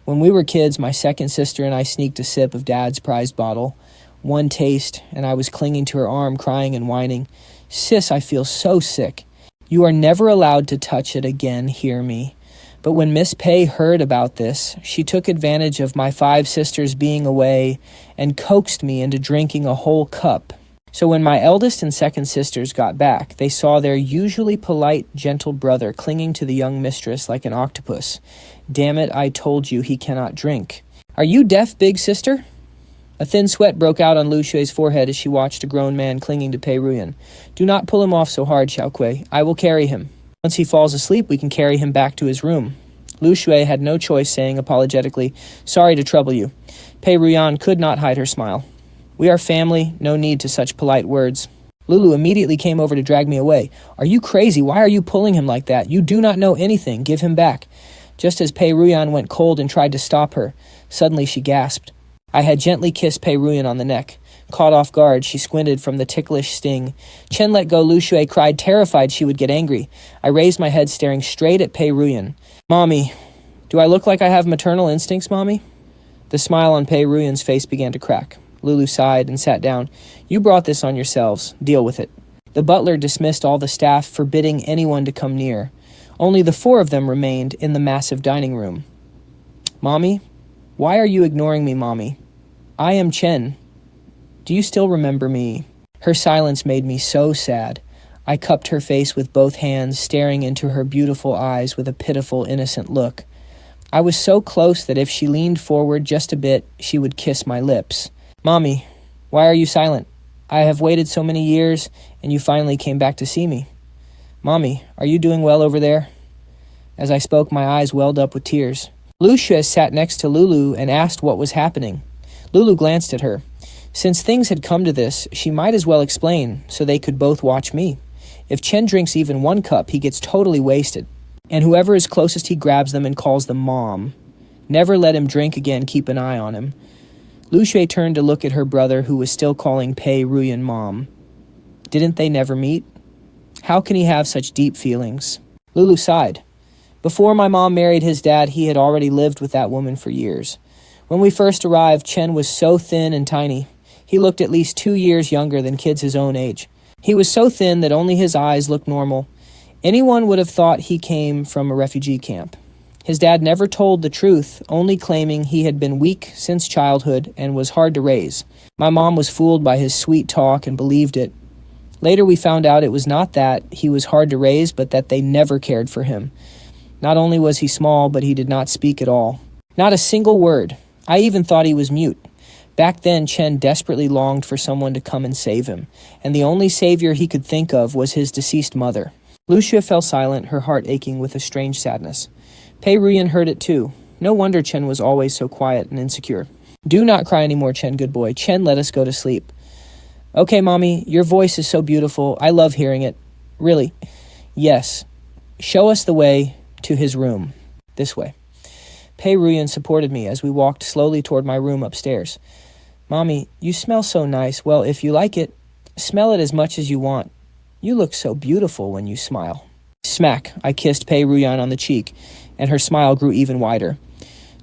When we were kids, my second sister and I sneaked a sip of Dad's prized bottle. One taste, and I was clinging to her arm, crying and whining. Sis, I feel so sick. You are never allowed to touch it again, hear me. But when Miss Pei heard about this, she took advantage of my 5 sisters being away and coaxed me into drinking a whole cup. So when my eldest and second sisters got back, they saw their usually polite, gentle brother clinging to the young mistress like an octopus. Damn it, I told you he cannot drink. Are you deaf, big sister? A thin sweat broke out on Lu Xue's forehead as she watched a grown man clinging to Pei Ruyan. Do not pull him off so hard, Xiaokui. I will carry him. Once he falls asleep, we can carry him back to his room. Lu Xue had no choice, saying apologetically, Sorry to trouble you. Pei Ruyan could not hide her smile. We are family, no need to such polite words. Lulu immediately came over to drag me away. Are you crazy? Why are you pulling him like that? You do not know anything. Give him back. Just as Pei Ruyan went cold and tried to stop her, suddenly she gasped. I had gently kissed Pei Ruyan on the neck. Caught off guard, she squinted from the ticklish sting. Chen let go. Lu Xue cried, terrified she would get angry. I raised my head, staring straight at Pei Ruyan. Mommy, do I look like I have maternal instincts, Mommy? The smile on Pei Ruyan's face began to crack. Lulu sighed and sat down. You brought this on yourselves. Deal with it. The butler dismissed all the staff, forbidding anyone to come near. Only the 4 of them remained in the massive dining room. Mommy, why are you ignoring me, Mommy? I am Chen. Do you still remember me? Her silence made me so sad. I cupped her face with both hands, staring into her beautiful eyes with a pitiful, innocent look. I was so close that if she leaned forward just a bit, she would kiss my lips. Mommy, why are you silent? I have waited so many years, and you finally came back to see me. Mommy, are you doing well over there? As I spoke, my eyes welled up with tears. Lu Xue sat next to Lulu and asked what was happening. Lulu glanced at her. Since things had come to this, she might as well explain, so they could both watch me. If Chen drinks even 1 cup, he gets totally wasted. And whoever is closest, he grabs them and calls them Mom. Never let him drink again, keep an eye on him. Lu Xue turned to look at her brother, who was still calling Pei Ruyan Mom. Didn't they never meet? How can he have such deep feelings? Lulu sighed. Before my mom married his dad, he had already lived with that woman for years. When we first arrived, Chen was so thin and tiny. He looked at least 2 years younger than kids his own age. He was so thin that only his eyes looked normal. Anyone would have thought he came from a refugee camp. His dad never told the truth, only claiming he had been weak since childhood and was hard to raise. My mom was fooled by his sweet talk and believed it. Later we found out it was not that he was hard to raise, but that they never cared for him. Not only was he small, but he did not speak at all. Not a single word. I even thought he was mute. Back then, Chen desperately longed for someone to come and save him, and the only savior he could think of was his deceased mother. Lu Xue fell silent, her heart aching with a strange sadness. Pei Ruyan heard it too. No wonder Chen was always so quiet and insecure. Do not cry anymore, Chen, good boy. Chen, let us go to sleep. Okay, Mommy, your voice is so beautiful. I love hearing it. Really. Yes. Show us the way to his room. This way. Pei Ruyan supported me as we walked slowly toward my room upstairs. Mommy, you smell so nice. Well, if you like it, smell it as much as you want. You look so beautiful when you smile. Smack, I kissed Pei Ruyan on the cheek, and her smile grew even wider.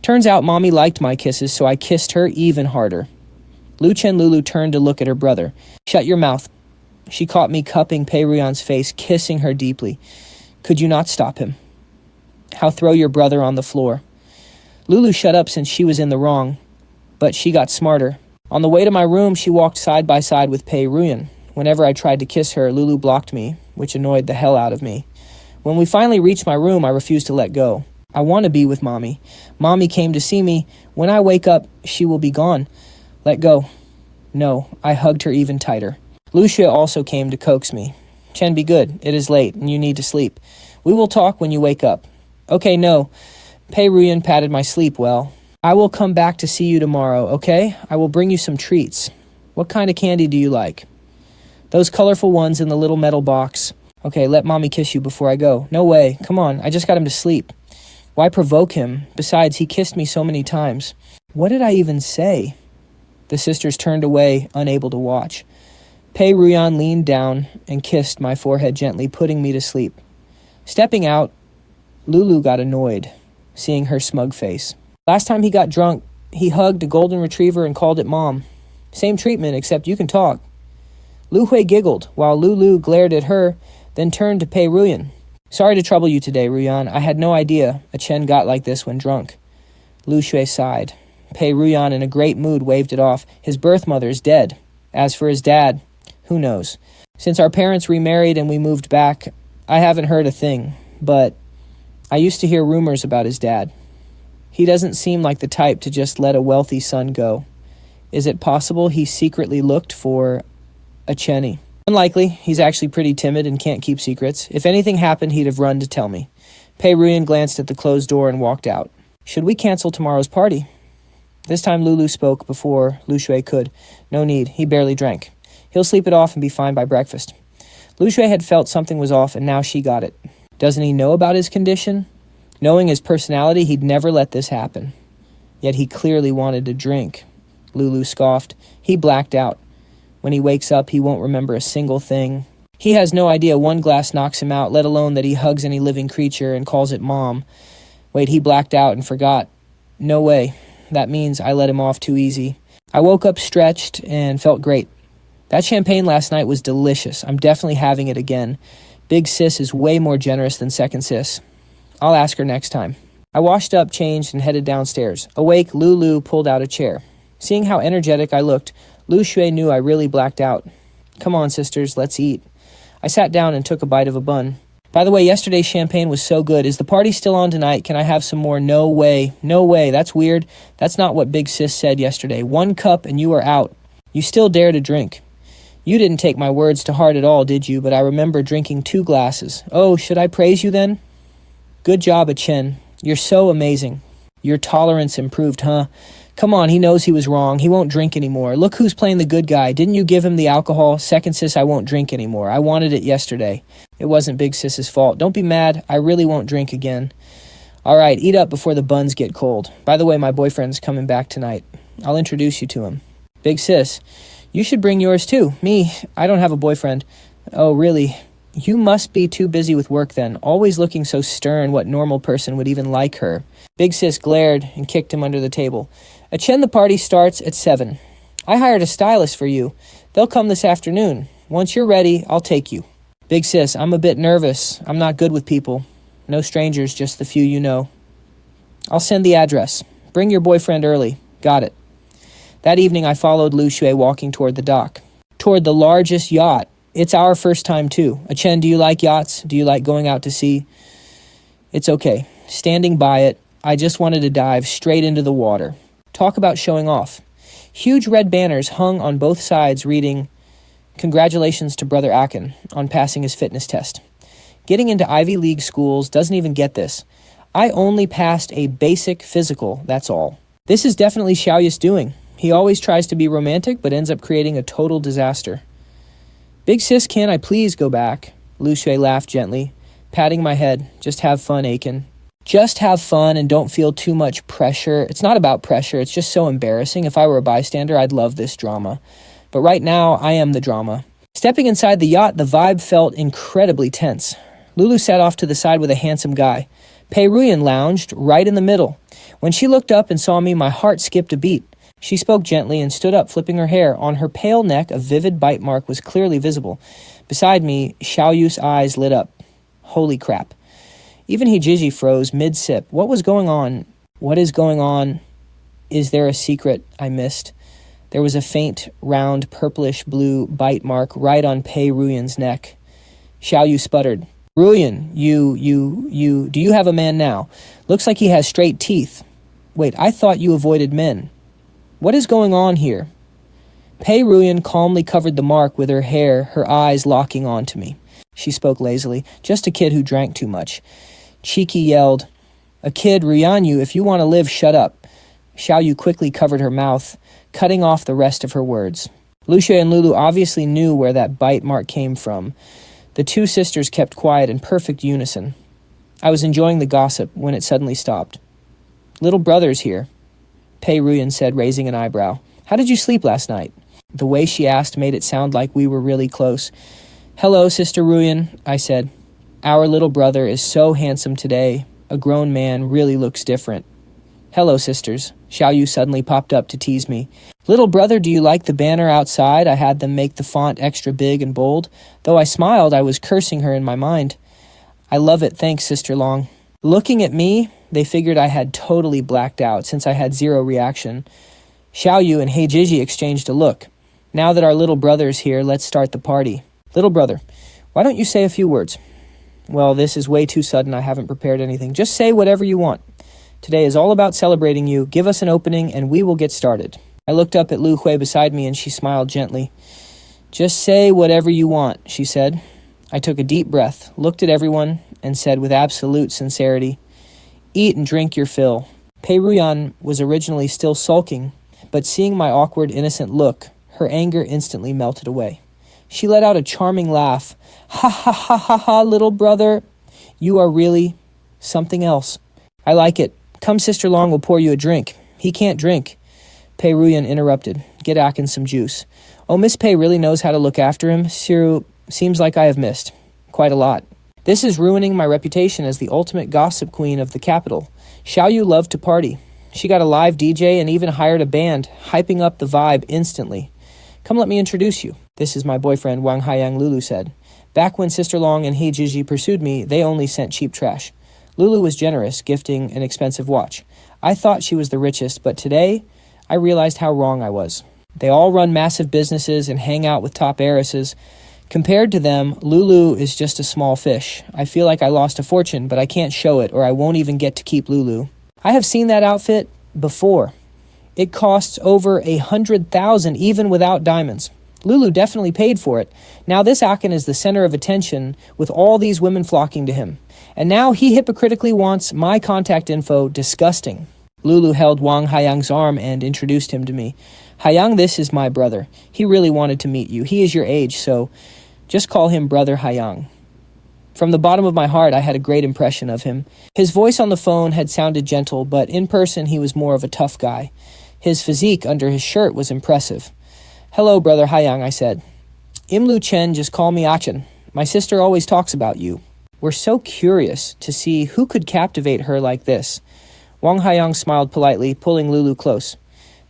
Turns out Mommy liked my kisses, so I kissed her even harder. Lu Chen Lulu turned to look at her brother. Shut your mouth. She caught me cupping Pei Ruyan's face, kissing her deeply. Could you not stop him? How throw your brother on the floor. Lulu shut up since she was in the wrong, but she got smarter. On the way to my room, she walked side by side with Pei Ruyan. Whenever I tried to kiss her, Lulu blocked me, which annoyed the hell out of me. When we finally reached my room, I refused to let go. I want to be with Mommy. Mommy came to see me. When I wake up, she will be gone. Let go. No, I hugged her even tighter. Lu Xue also came to coax me. Chen, be good. It is late, and you need to sleep. We will talk when you wake up. Okay, no. Pei Ruyan patted my sleep well. I will come back to see you tomorrow, okay? I will bring you some treats. What kind of candy do you like? Those colorful ones in the little metal box. Okay, let Mommy kiss you before I go. No way. Come on, I just got him to sleep. Why provoke him? Besides, he kissed me so many times. What did I even say? The sisters turned away, unable to watch. Pei Ruyan leaned down and kissed my forehead gently, putting me to sleep. Stepping out, Lulu got annoyed, seeing her smug face. Last time he got drunk, he hugged a golden retriever and called it mom. Same treatment, except you can talk. Lu Hui giggled, while Lulu glared at her, then turned to Pei Ruyan. Sorry to trouble you today, Ruyan. I had no idea Ah Chen got like this when drunk. Lu Shui sighed. Pei Ruyan, in a great mood, waved it off. His birth mother is dead. As for his dad, who knows? Since our parents remarried and we moved back, I haven't heard a thing, but I used to hear rumors about his dad. He doesn't seem like the type to just let a wealthy son go. Is it possible he secretly looked for a Chenny? Unlikely. He's actually pretty timid and can't keep secrets. If anything happened, he'd have run to tell me. Pei Ruyan glanced at the closed door and walked out. Should we cancel tomorrow's party? This time Lulu spoke before Lu Shui could. No need. He barely drank. He'll sleep it off and be fine by breakfast. Lu Shui had felt something was off, and now she got it. Doesn't he know about his condition? Knowing his personality, he'd never let this happen. Yet he clearly wanted to drink. Lulu scoffed. He blacked out. When he wakes up, he won't remember a single thing. He has no idea one glass knocks him out, let alone that he hugs any living creature and calls it mom. Wait, he blacked out and forgot. No way. That means I let him off too easy. I woke up stretched and felt great. That champagne last night was delicious. I'm definitely having it again. Big sis is way more generous than second sis. I'll ask her next time. I washed up, changed, and headed downstairs. Awake, Lulu pulled out a chair. Seeing how energetic I looked, Lu Shui knew I really blacked out. Come on, sisters, let's eat. I sat down and took a bite of a bun. By the way, yesterday's champagne was so good. Is the party still on tonight? Can I have some more? No way. No way. That's weird. That's not what Big Sis said yesterday. 1 cup and you are out. You still dare to drink. You didn't take my words to heart at all, did you? But I remember drinking 2 glasses. Oh, should I praise you then? Good job, Ah Chen. You're so amazing. Your tolerance improved, huh? Come on, he knows he was wrong. He won't drink anymore. Look who's playing the good guy. Didn't you give him the alcohol? Second sis, I won't drink anymore. I wanted it yesterday. It wasn't Big Sis's fault. Don't be mad. I really won't drink again. All right, eat up before the buns get cold. By the way, my boyfriend's coming back tonight. I'll introduce you to him. Big Sis, you should bring yours too. Me, I don't have a boyfriend. Oh, really? You must be too busy with work then. Always looking so stern. What normal person would even like her? Big Sis glared and kicked him under the table. Ah Chen, the party starts at 7. I hired a stylist for you. They'll come this afternoon. Once you're ready, I'll take you. Big Sis, I'm a bit nervous. I'm not good with people. No strangers, just the few you know. I'll send the address. Bring your boyfriend early. Got it. That evening, I followed Lu Shui walking toward the dock. Toward the largest yacht. It's our first time, too. Ah Chen, do you like yachts? Do you like going out to sea? It's okay. Standing by it, I just wanted to dive straight into the water. Talk about showing off. Huge red banners hung on both sides reading, "Congratulations to Brother Ah Chen on passing his fitness test. Getting into Ivy League schools doesn't even get this. I only passed a basic physical, that's all. This is definitely Xiaoyu's doing. He always tries to be romantic, but ends up creating a total disaster. Big Sis, can I please go back?" Lu Shui laughed gently, patting my head. Just have fun, Aiken. Just have fun and don't feel too much pressure. It's not about pressure. It's just so embarrassing. If I were a bystander, I'd love this drama. But right now, I am the drama. Stepping inside the yacht, the vibe felt incredibly tense. Lulu sat off to the side with a handsome guy. Pei Ruyan lounged right in the middle. When she looked up and saw me, my heart skipped a beat. She spoke gently and stood up, flipping her hair. On her pale neck, a vivid bite mark was clearly visible. Beside me, Xiaoyu's eyes lit up. Holy crap. Even Hijiji froze mid-sip. What was going on? What is going on? Is there a secret I missed? There was a faint, round, purplish-blue bite mark right on Pei Ruyan's neck. Xiaoyu sputtered. Ruyan, do you have a man now? Looks like he has straight teeth. Wait, I thought you avoided men. What is going on here? Pei Ruyan calmly covered the mark with her hair, her eyes locking onto me. She spoke lazily. Just a kid who drank too much. Cheeky yelled, "A kid, Ruyanyu, if you want to live, shut up." Xiaoyu quickly covered her mouth, cutting off the rest of her words. Lu Shui and Lulu obviously knew where that bite mark came from. The 2 sisters kept quiet in perfect unison. I was enjoying the gossip when it suddenly stopped. "Little brother's here," Pei Ruyan said, raising an eyebrow. "How did you sleep last night?" The way she asked made it sound like we were really close. "Hello, Sister Ruyan," I said. "Our little brother is so handsome today. A grown man really looks different." Hello, sisters. Xiaoyu suddenly popped up to tease me. Little brother, do you like the banner outside? I had them make the font extra big and bold. Though I smiled, I was cursing her in my mind. I love it, thanks, Sister Long. Looking at me, they figured I had totally blacked out since I had zero reaction. Xiaoyu and Heijiji exchanged a look. Now that our little brother is here, let's start the party. Little brother, why don't you say a few words? Well, this is way too sudden. I haven't prepared anything. Just say whatever you want. Today is all about celebrating you. Give us an opening and we will get started. I looked up at Lu Hui beside me and she smiled gently. Just say whatever you want, she said. I took a deep breath, looked at everyone, and said with absolute sincerity, eat and drink your fill. Pei Ruyan was originally still sulking, but seeing my awkward, innocent look, her anger instantly melted away. She let out a charming laugh. Ha ha ha ha ha, little brother. You are really something else. I like it. Come, Sister Long will pour you a drink. He can't drink. Pei Ruyan interrupted. Get Akin some juice. Oh, Miss Pei really knows how to look after him. Siru, seems like I have missed. Quite a lot. This is ruining my reputation as the ultimate gossip queen of the capital. Xiaoyu loved to party. She got a live DJ and even hired a band, hyping up the vibe instantly. Come let me introduce you. This is my boyfriend, Wang Haiyang, Lulu said. Back when Sister Long and Heijiji pursued me, they only sent cheap trash. Lulu was generous, gifting an expensive watch. I thought she was the richest, but today, I realized how wrong I was. They all run massive businesses and hang out with top heiresses. Compared to them, Lulu is just a small fish. I feel like I lost a fortune, but I can't show it, or I won't even get to keep Lulu. I have seen that outfit before. It costs over 100,000 even without diamonds. Lulu definitely paid for it. Now this Akin is the center of attention with all these women flocking to him. And now he hypocritically wants my contact info. Disgusting. Lulu held Wang Haiyang's arm and introduced him to me. Haiyang, this is my brother. He really wanted to meet you. He is your age, so just call him Brother Haiyang. From the bottom of my heart, I had a great impression of him. His voice on the phone had sounded gentle, but in person he was more of a tough guy. His physique under his shirt was impressive. Hello, Brother Haiyang, I said. Imlu Chen, just call me Ah Chen. My sister always talks about you. We're so curious to see who could captivate her like this. Wang Haiyang smiled politely, pulling Lulu close.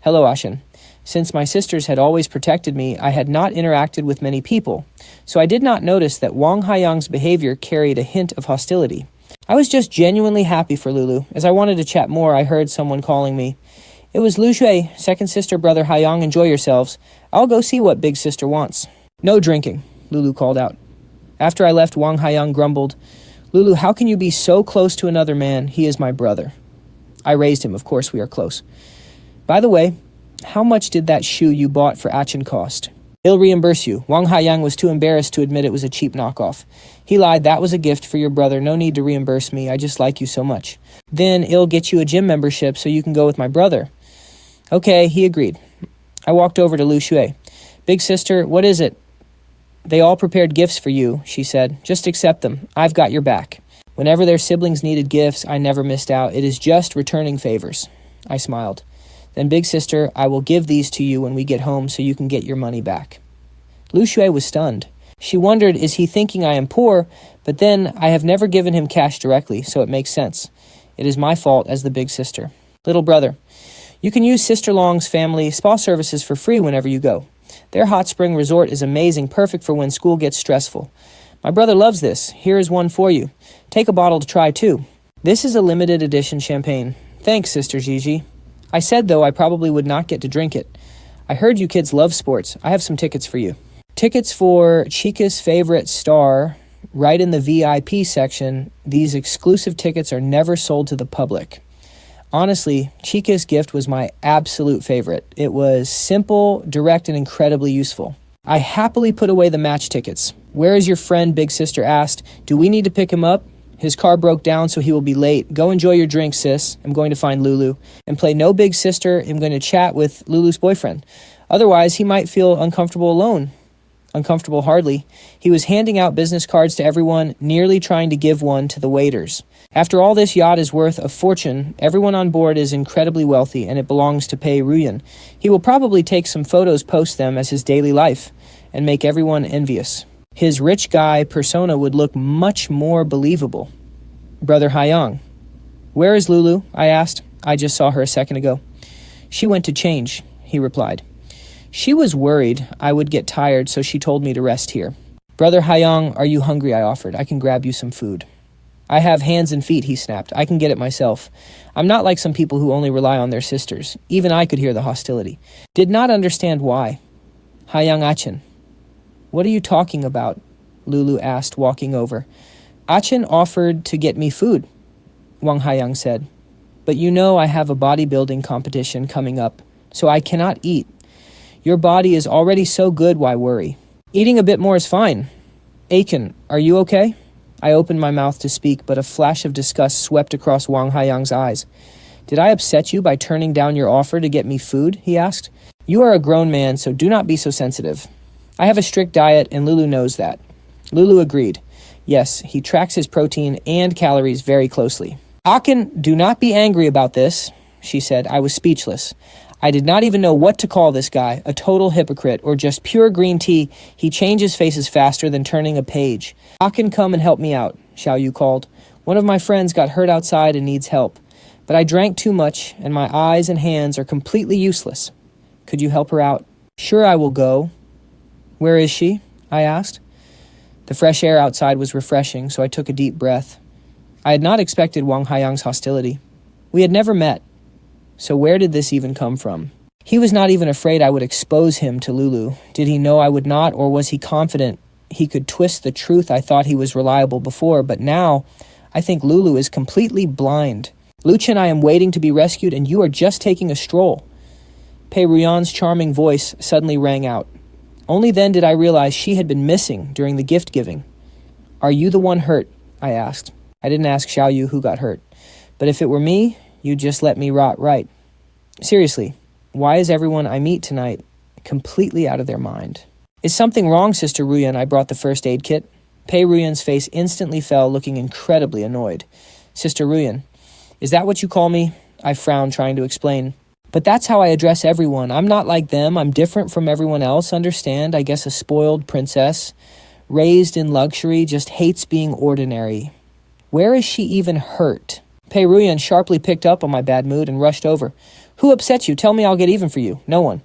Hello, Ah Chen. Since my sisters had always protected me, I had not interacted with many people, so I did not notice that Wang Haiyang's behavior carried a hint of hostility. I was just genuinely happy for Lulu. As I wanted to chat more, I heard someone calling me. It was Lu Shui, second sister, Brother Haiyang. Enjoy yourselves. I'll go see what big sister wants. No drinking, Lulu called out. After I left, Wang Haiyang grumbled, Lulu, how can you be so close to another man? He is my brother. I raised him. Of course we are close. By the way, how much did that shoe you bought for Ah Chen cost? He'll reimburse you. Wang Haiyang was too embarrassed to admit it was a cheap knockoff. He lied. That was a gift for your brother. No need to reimburse me. I just like you so much. Then he'll get you a gym membership so you can go with my brother. Okay, he agreed. I walked over to Lu Shui. Big sister, what is it? They all prepared gifts for you, she said. Just accept them. I've got your back. Whenever their siblings needed gifts, I never missed out. It is just returning favors. I smiled. Then, big sister, I will give these to you when we get home so you can get your money back. Lu Shui was stunned. She wondered, is he thinking I am poor? But then, I have never given him cash directly, so it makes sense. It is my fault as the big sister. Little brother, you can use Sister Long's family spa services for free whenever you go. Their hot spring resort is amazing, perfect for when school gets stressful. My brother loves this. Here is one for you. Take a bottle to try, too. This is a limited edition champagne. Thanks, Sister Gigi. I said, though, I probably would not get to drink it. I heard you kids love sports. I have some tickets for you. Tickets for Chica's favorite star, right in the VIP section. These exclusive tickets are never sold to the public. Honestly, Chica's gift was my absolute favorite. It was simple, direct, and incredibly useful. I happily put away the match tickets. Where is your friend? Big sister asked. Do we need to pick him up? His car broke down, so he will be late. Go enjoy your drink, sis. I'm going to find Lulu. And play no big sister. I'm going to chat with Lulu's boyfriend. Otherwise, he might feel uncomfortable alone. Uncomfortable hardly. He was handing out business cards to everyone, nearly trying to give one to the waiters. After all, this yacht is worth a fortune. Everyone on board is incredibly wealthy, and it belongs to Pei Ruyan. He will probably take some photos, post them as his daily life, and make everyone envious. His rich guy persona would look much more believable. Brother Haiyang. Where is Lulu? I asked. I just saw her a second ago. She went to change, he replied. She was worried I would get tired, so she told me to rest here. Brother Haiyang, are you hungry? I offered. I can grab you some food. I have hands and feet, he snapped. I can get it myself. I'm not like some people who only rely on their sisters. Even I could hear the hostility. Did not understand why. Haiyang Ah Chen. What are you talking about? Lulu asked, walking over. Ah Chen offered to get me food, Wang Haiyang said. But you know I have a bodybuilding competition coming up, so I cannot eat. Your body is already so good, why worry? Eating a bit more is fine. Aiken, are you okay? I opened my mouth to speak, but a flash of disgust swept across Wang Haiyang's eyes. Did I upset you by turning down your offer to get me food? He asked. You are a grown man, so do not be so sensitive. I have a strict diet, and Lulu knows that. Lulu agreed. Yes, he tracks his protein and calories very closely. Aachen, do not be angry about this, she said. I was speechless. I did not even know what to call this guy, a total hypocrite, or just pure green tea. He changes faces faster than turning a page. Aachen, come and help me out, Xiao Yu called. One of my friends got hurt outside and needs help. But I drank too much, and my eyes and hands are completely useless. Could you help her out? Sure, I will go. Where is she? I asked. The fresh air outside was refreshing, so I took a deep breath. I had not expected Wang Haiyang's hostility. We had never met. So where did this even come from? He was not even afraid I would expose him to Lulu. Did he know I would not, or was he confident he could twist the truth? I thought he was reliable before, but now I think Lulu is completely blind. Luchin, I am waiting to be rescued, and you are just taking a stroll. Pei Ruyan's charming voice suddenly rang out. Only then did I realize she had been missing during the gift giving. Are you the one hurt? I asked. I didn't ask Xiao Yu who got hurt. But if it were me, you'd just let me rot right. Seriously, why is everyone I meet tonight completely out of their mind? Is something wrong, Sister Ruyan? I brought the first aid kit. Pei Ruyan's face instantly fell, looking incredibly annoyed. Sister Ruyan, is that what you call me? I frowned, trying to explain. But that's how I address everyone. I'm not like them. I'm different from everyone else, understand? I guess a spoiled princess, raised in luxury, just hates being ordinary. Where is she even hurt? Pei Ruyan sharply picked up on my bad mood and rushed over. Who upset you? Tell me I'll get even for you. No one.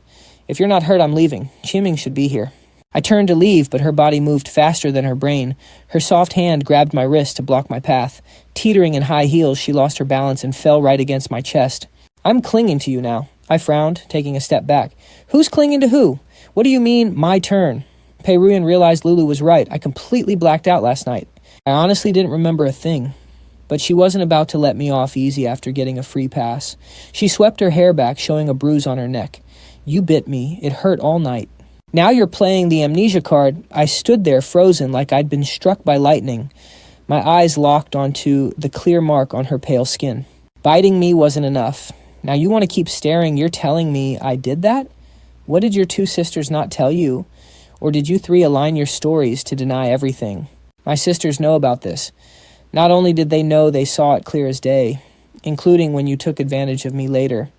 If you're not hurt, I'm leaving. Qiming should be here. I turned to leave, but her body moved faster than her brain. Her soft hand grabbed my wrist to block my path. Teetering in high heels, she lost her balance and fell right against my chest. I'm clinging to you now. I frowned, taking a step back. Who's clinging to who? What do you mean, my turn? Pei Ruyan realized Lulu was right. I completely blacked out last night. I honestly didn't remember a thing. But she wasn't about to let me off easy after getting a free pass. She swept her hair back, showing a bruise on her neck. You bit me. It hurt all night. Now you're playing the amnesia card. I stood there frozen like I'd been struck by lightning. My eyes locked onto the clear mark on her pale skin. Biting me wasn't enough. Now you want to keep staring. You're telling me I did that? What did your two sisters not tell you? Or did you three align your stories to deny everything? My sisters know about this. Not only did they know, they saw it clear as day, including when you took advantage of me later.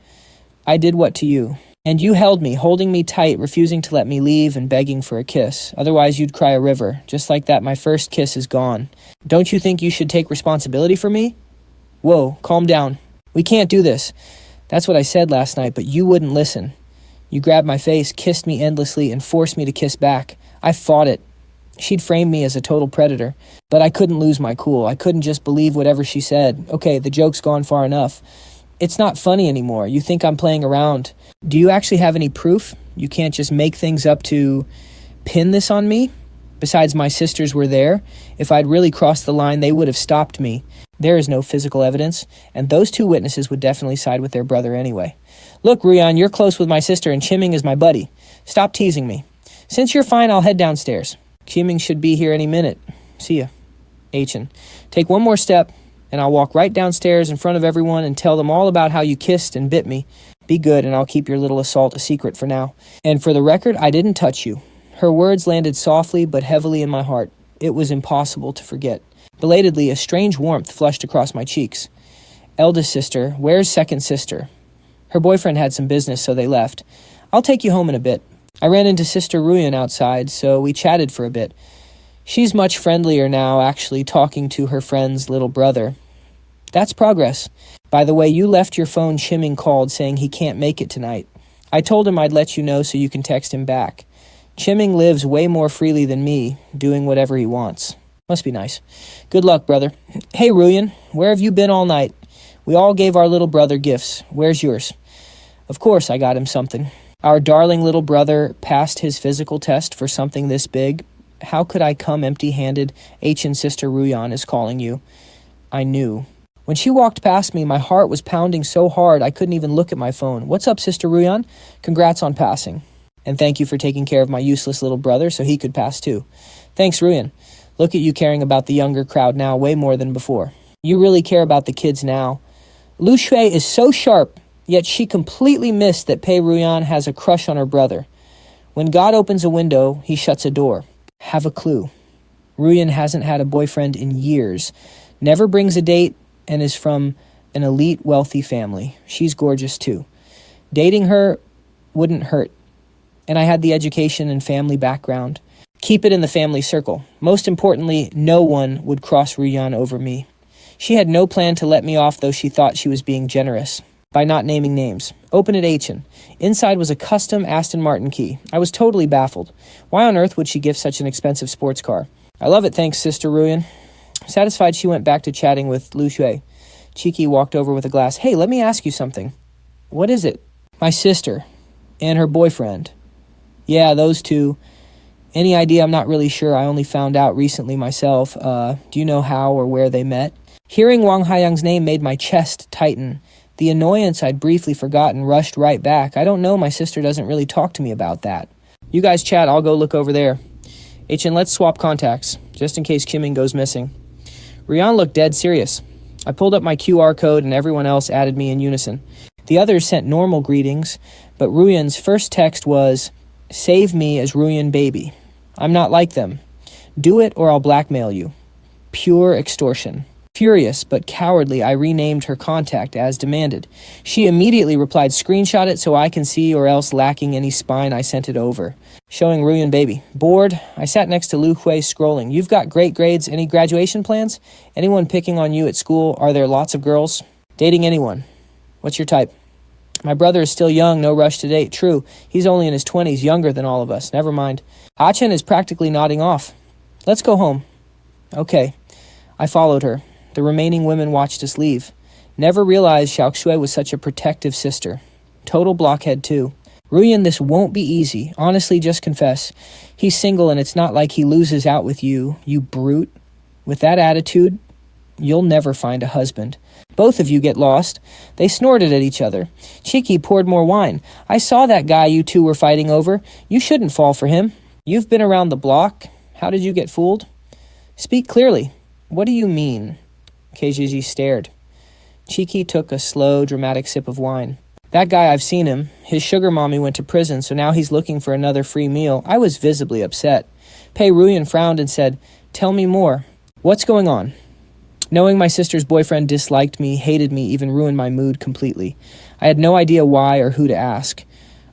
I did what to you? And you held me, holding me tight, refusing to let me leave and begging for a kiss. Otherwise, you'd cry a river. Just like that, my first kiss is gone. Don't you think you should take responsibility for me? Whoa, calm down. We can't do this. That's what I said last night, but you wouldn't listen. You grabbed my face, kissed me endlessly, and forced me to kiss back. I fought it. She'd framed me as a total predator, but I couldn't lose my cool. I couldn't just believe whatever she said. Okay, the joke's gone far enough. It's not funny anymore. You think I'm playing around. Do you actually have any proof? You can't just make things up to pin this on me? Besides, my sisters were there. If I'd really crossed the line, they would have stopped me. There is no physical evidence, and those two witnesses would definitely side with their brother anyway. Look, Ruyan, you're close with my sister, and Qiming is my buddy. Stop teasing me. Since you're fine, I'll head downstairs. Qiming should be here any minute. See ya. Ah Chen. Take one more step, and I'll walk right downstairs in front of everyone and tell them all about how you kissed and bit me. Be good, and I'll keep your little assault a secret for now. And for the record, I didn't touch you. Her words landed softly but heavily in my heart. It was impossible to forget. Belatedly, a strange warmth flushed across my cheeks. Eldest sister, where's second sister? Her boyfriend had some business, so they left. I'll take you home in a bit. I ran into Sister Ruyan outside, so we chatted for a bit. She's much friendlier now, actually talking to her friend's little brother. That's progress. By the way, you left your phone. Chiming called saying he can't make it tonight. I told him I'd let you know so you can text him back. Chiming lives way more freely than me, doing whatever he wants. Must be nice. Good luck, brother. Hey, Ruyan, where have you been all night? We all gave our little brother gifts. Where's yours? Of course, I got him something. Our darling little brother passed his physical test for something this big. How could I come empty-handed? Ah Chen sister Ruyan is calling you. I knew. When she walked past me, my heart was pounding so hard I couldn't even look at my phone. What's up, Sister Ruyan? Congrats on passing. And thank you for taking care of my useless little brother so he could pass too. Thanks, Ruyan. Look at you caring about the younger crowd now way more than before. You really care about the kids now. Lu Shui is so sharp, yet she completely missed that Pei Ruyan has a crush on her brother. When God opens a window, he shuts a door. Have a clue. Ruyan hasn't had a boyfriend in years, never brings a date, and is from an elite, wealthy family. She's gorgeous too. Dating her wouldn't hurt. And I had the education and family background. Keep it in the family circle. Most importantly, no one would cross Ruyan over me. She had no plan to let me off, though she thought she was being generous by not naming names. Open at Ah Chen. Inside was a custom Aston Martin key. I was totally baffled. Why on earth would she give such an expensive sports car? I love it, thanks, Sister Ruyan. Satisfied, she went back to chatting with Lu Shui. Cheeky walked over with a glass. Hey, let me ask you something. What is it? My sister and her boyfriend. Yeah, those two. Any idea? I'm not really sure. I only found out recently myself. Do you know how or where they met? Hearing Wang Haiyang's name made my chest tighten. The annoyance I'd briefly forgotten rushed right back. I don't know. My sister doesn't really talk to me about that. You guys chat. I'll go look over there. Ah Chen, let's swap contacts, just in case Chiming goes missing. Ruyan looked dead serious. I pulled up my QR code and everyone else added me in unison. The others sent normal greetings, but Ruyan's first text was, "Save me as Ruyan baby. I'm not like them. Do it or I'll blackmail you." Pure extortion. Furious but cowardly, I renamed her contact as demanded. She immediately replied, "Screenshot it so I can see, or else lacking any spine I sent it over." Showing Ruyan baby. Bored, I sat next to Lu Hui scrolling. You've got great grades. Any graduation plans? Anyone picking on you at school? Are there lots of girls? Dating anyone? What's your type? My brother is still young, no rush to date. True, he's only in his 20s, younger than all of us. Never mind. Ah Chen is practically nodding off. Let's go home. Okay. I followed her. The remaining women watched us leave. Never realized Xiao Shui was such a protective sister. Total blockhead too. Ruyan, this won't be easy. Honestly, just confess. He's single and it's not like he loses out with you, you brute. With that attitude, you'll never find a husband. Both of you get lost. They snorted at each other. Cheeky poured more wine. I saw that guy you two were fighting over. You shouldn't fall for him. You've been around the block. How did you get fooled? Speak clearly. What do you mean? Keijiji stared. Cheeky took a slow, dramatic sip of wine. That guy, I've seen him. His sugar mommy went to prison, so now he's looking for another free meal. I was visibly upset. Pei Ruyan frowned and said, "Tell me more. What's going on?" Knowing my sister's boyfriend disliked me, hated me, even ruined my mood completely. I had no idea why or who to ask.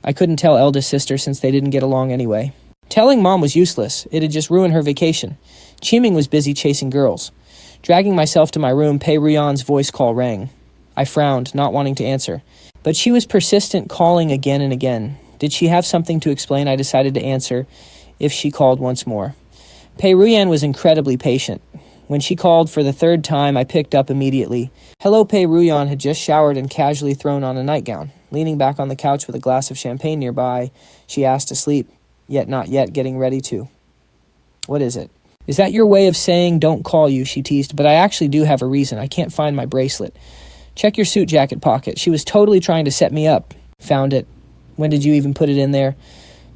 I couldn't tell eldest sister since they didn't get along anyway. Telling mom was useless. It'd just ruin her vacation. Qiming was busy chasing girls. Dragging myself to my room, Pei Ruyan's voice call rang. I frowned, not wanting to answer. But she was persistent, calling again and again. Did she have something to explain? I decided to answer if she called once more. Pei Ruyan was incredibly patient. When she called for the third time, I picked up immediately. Hello, Pei Ruyan had just showered and casually thrown on a nightgown. Leaning back on the couch with a glass of champagne nearby, she asked to sleep, yet not yet getting ready to. What is it? Is that your way of saying don't call you, she teased, but I actually do have a reason. I can't find my bracelet. Check your suit jacket pocket. She was totally trying to set me up. Found it. When did you even put it in there?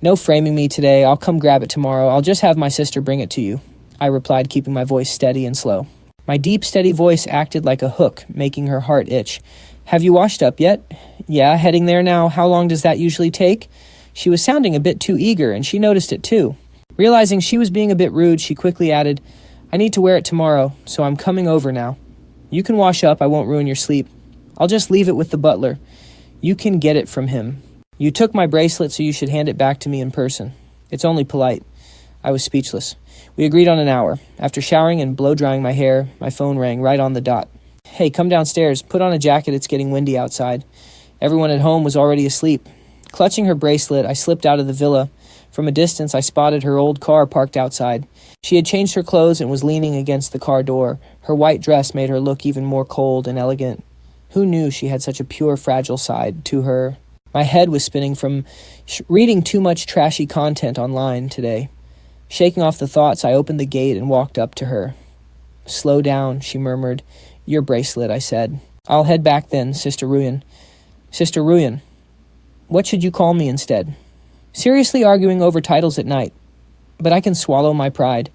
No framing me today. I'll come grab it tomorrow. I'll just have my sister bring it to you, I replied, keeping my voice steady and slow. My deep, steady voice acted like a hook, making her heart itch. Have you washed up yet? Yeah, heading there now. How long does that usually take? She was sounding a bit too eager, and she noticed it too. Realizing she was being a bit rude, she quickly added, I need to wear it tomorrow, so I'm coming over now. You can wash up. I won't ruin your sleep. I'll just leave it with the butler. You can get it from him. You took my bracelet, so you should hand it back to me in person. It's only polite. I was speechless. We agreed on an hour. After showering and blow-drying my hair, my phone rang right on the dot. Hey, come downstairs. Put on a jacket, it's getting windy outside. Everyone at home was already asleep. Clutching her bracelet, I slipped out of the villa. From a distance, I spotted her old car parked outside. She had changed her clothes and was leaning against the car door. Her white dress made her look even more cold and elegant. Who knew she had such a pure, fragile side to her? My head was spinning from reading too much trashy content online today. Shaking off the thoughts, I opened the gate and walked up to her. "Slow down," she murmured. "Your bracelet," I said. "I'll head back then, Sister Ruyan." "Sister Ruyan." "What should you call me instead?" "Seriously arguing over titles at night. But I can swallow my pride."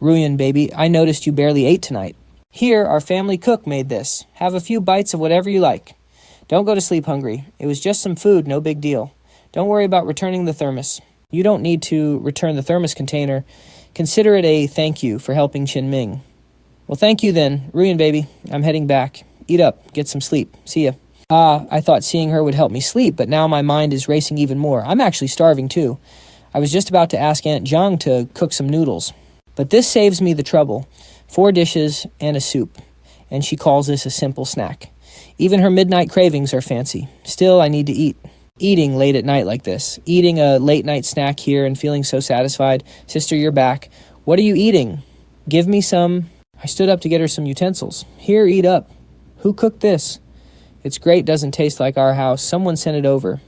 "Ruyan, baby, I noticed you barely ate tonight." "Here, our family cook made this. Have a few bites of whatever you like. Don't go to sleep hungry. It was just some food, no big deal. Don't worry about returning the thermos. You don't need to return the thermos container. Consider it a thank you for helping Qin Ming." "Well, thank you then. Ruyan, baby, I'm heading back. Eat up, get some sleep. See ya." I thought seeing her would help me sleep, but now my mind is racing even more. I'm actually starving too. I was just about to ask Aunt Zhang to cook some noodles. But this saves me the trouble. 4 dishes and a soup. And she calls this a simple snack. Even her midnight cravings are fancy. Still, I need to eat. Eating late at night like this. Eating a late night snack here and feeling so satisfied. "Sister, you're back. What are you eating? Give me some." I stood up to get her some utensils. "Here, eat up." "Who cooked this?" "It's great, doesn't taste like our house. Someone sent it over."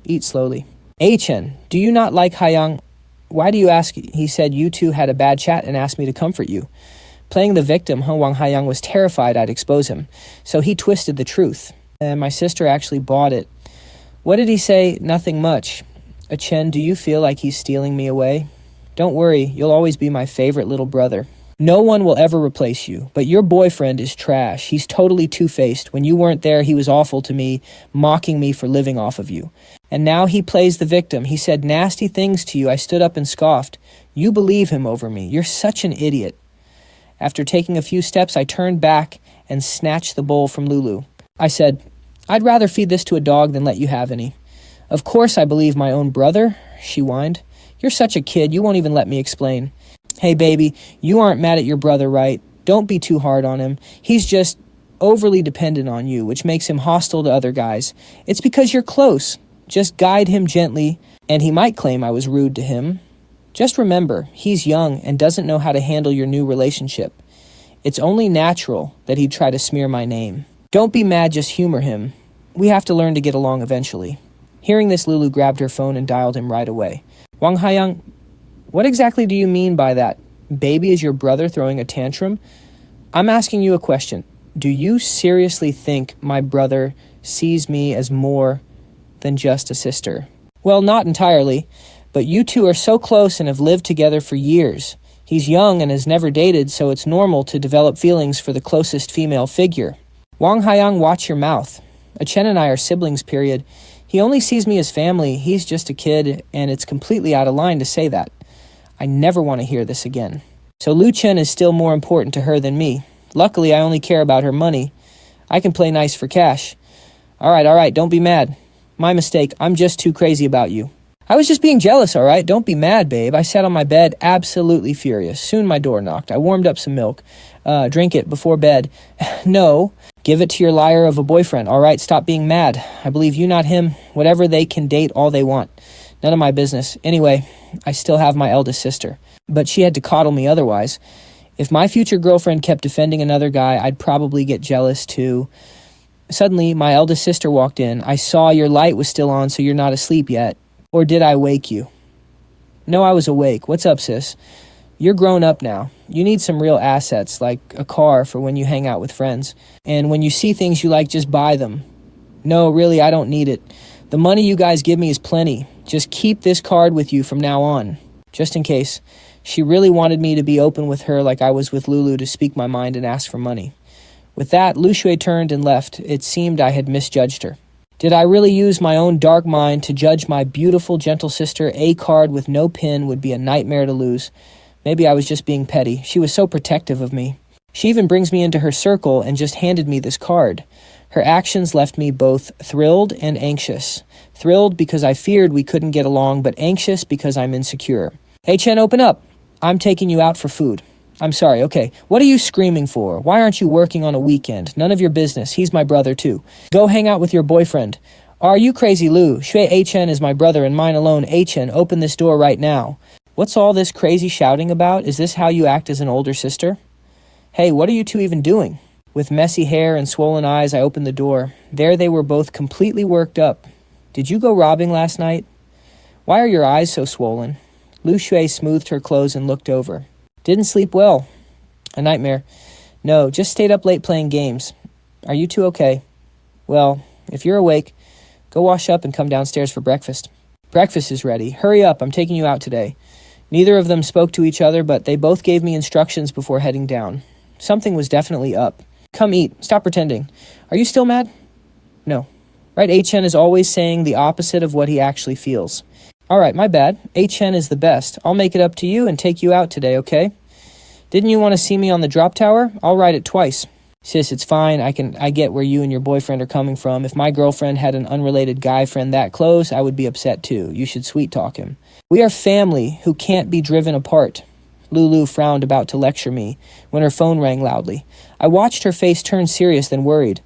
"Eat slowly." "Ah Chen, do you not like Haiyang?" "Why do you ask?" "He said you two had a bad chat and asked me to comfort you." Playing the victim, Wang Haiyang was terrified I'd expose him, so he twisted the truth. And my sister actually bought it. "What did he say?" "Nothing much." "Ah Chen, do you feel like he's stealing me away?" "Don't worry, you'll always be my favorite little brother. No one will ever replace you, but your boyfriend is trash. He's totally two-faced. When you weren't there, he was awful to me, mocking me for living off of you. And now he plays the victim. He said nasty things to you. I stood up and scoffed. You believe him over me. You're such an idiot." After taking a few steps, I turned back and snatched the bowl from Lulu. I said, "I'd rather feed this to a dog than let you have any." "Of course I believe my own brother," she whined. "You're such a kid, you won't even let me explain." "Hey, baby, you aren't mad at your brother, right? Don't be too hard on him. He's just overly dependent on you, which makes him hostile to other guys. It's because you're close. Just guide him gently, and he might claim I was rude to him. Just remember, he's young and doesn't know how to handle your new relationship. It's only natural that he'd try to smear my name. Don't be mad, just humor him. We have to learn to get along eventually." Hearing this, Lulu grabbed her phone and dialed him right away. "Wang Haiyang, what exactly do you mean by that? Baby is your brother throwing a tantrum? I'm asking you a question. Do you seriously think my brother sees me as more than just a sister?" "Well, not entirely, but you two are so close and have lived together for years. He's young and has never dated, so it's normal to develop feelings for the closest female figure." "Wang Haiyang, watch your mouth. Ah Chen and I are siblings, period. He only sees me as family. He's just a kid, and it's completely out of line to say that. I never want to hear this again. So Lu Chen is still more important to her than me. Luckily, I only care about her money. I can play nice for cash. All right, don't be mad. My mistake, I'm just too crazy about you." "I was just being jealous, all right? Don't be mad, babe." I sat on my bed, absolutely furious. Soon my door knocked. I warmed up some milk. Drink it before bed." "No. Give it to your liar of a boyfriend, all right? Stop being mad. I believe you, not him. Whatever, they can date all they want. None of my business. Anyway, I still have my eldest sister. But she had to coddle me otherwise. If my future girlfriend kept defending another guy, I'd probably get jealous too." Suddenly, my eldest sister walked in. "I saw your light was still on, so you're not asleep yet. Or did I wake you?" "No, I was awake. What's up, sis?" "You're grown up now. You need some real assets, like a car for when you hang out with friends. And when you see things you like, just buy them." "No, really, I don't need it. The money you guys give me is plenty. Just keep this card with you from now on, just in case." She really wanted me to be open with her like I was with Lulu, to speak my mind and ask for money. With that, Lu Shui turned and left. It seemed I had misjudged her. Did I really use my own dark mind to judge my beautiful, gentle sister? A card with no pin would be a nightmare to lose. Maybe I was just being petty. She was so protective of me. She even brings me into her circle and just handed me this card. Her actions left me both thrilled and anxious. Thrilled because I feared we couldn't get along, but anxious because I'm insecure. "Hey, Chen, open up. I'm taking you out for food." I'm sorry, okay. What are you screaming for? Why aren't you working on a weekend? None of your business. He's my brother, too. Go hang out with your boyfriend. Are you crazy, Lu? Shui Ah Chen is my brother and mine alone. Ah Chen, open this door right now. What's all this crazy shouting about? Is this how you act as an older sister? Hey, what are you two even doing? With messy hair and swollen eyes, I opened the door. There they were both completely worked up. Did you go robbing last night? Why are your eyes so swollen? Lu Shui smoothed her clothes and looked over. Didn't sleep well. A nightmare. No, just stayed up late playing games. Are you two okay? Well, if you're awake, go wash up and come downstairs for breakfast. Breakfast is ready. Hurry up, I'm taking you out today. Neither of them spoke to each other, but they both gave me instructions before heading down. Something was definitely up. Come eat. Stop pretending. Are you still mad? No. Right, Ah Chen is always saying the opposite of what he actually feels. All right, my bad. Ah Chen is the best. I'll make it up to you and take you out today, okay? Didn't you want to see me on the drop tower? I'll ride it twice. Sis, it's fine. I get where you and your boyfriend are coming from. If my girlfriend had an unrelated guy friend that close, I would be upset too. You should sweet talk him. We are family who can't be driven apart. Lulu frowned, about to lecture me, when her phone rang loudly. I watched her face turn serious, then worried.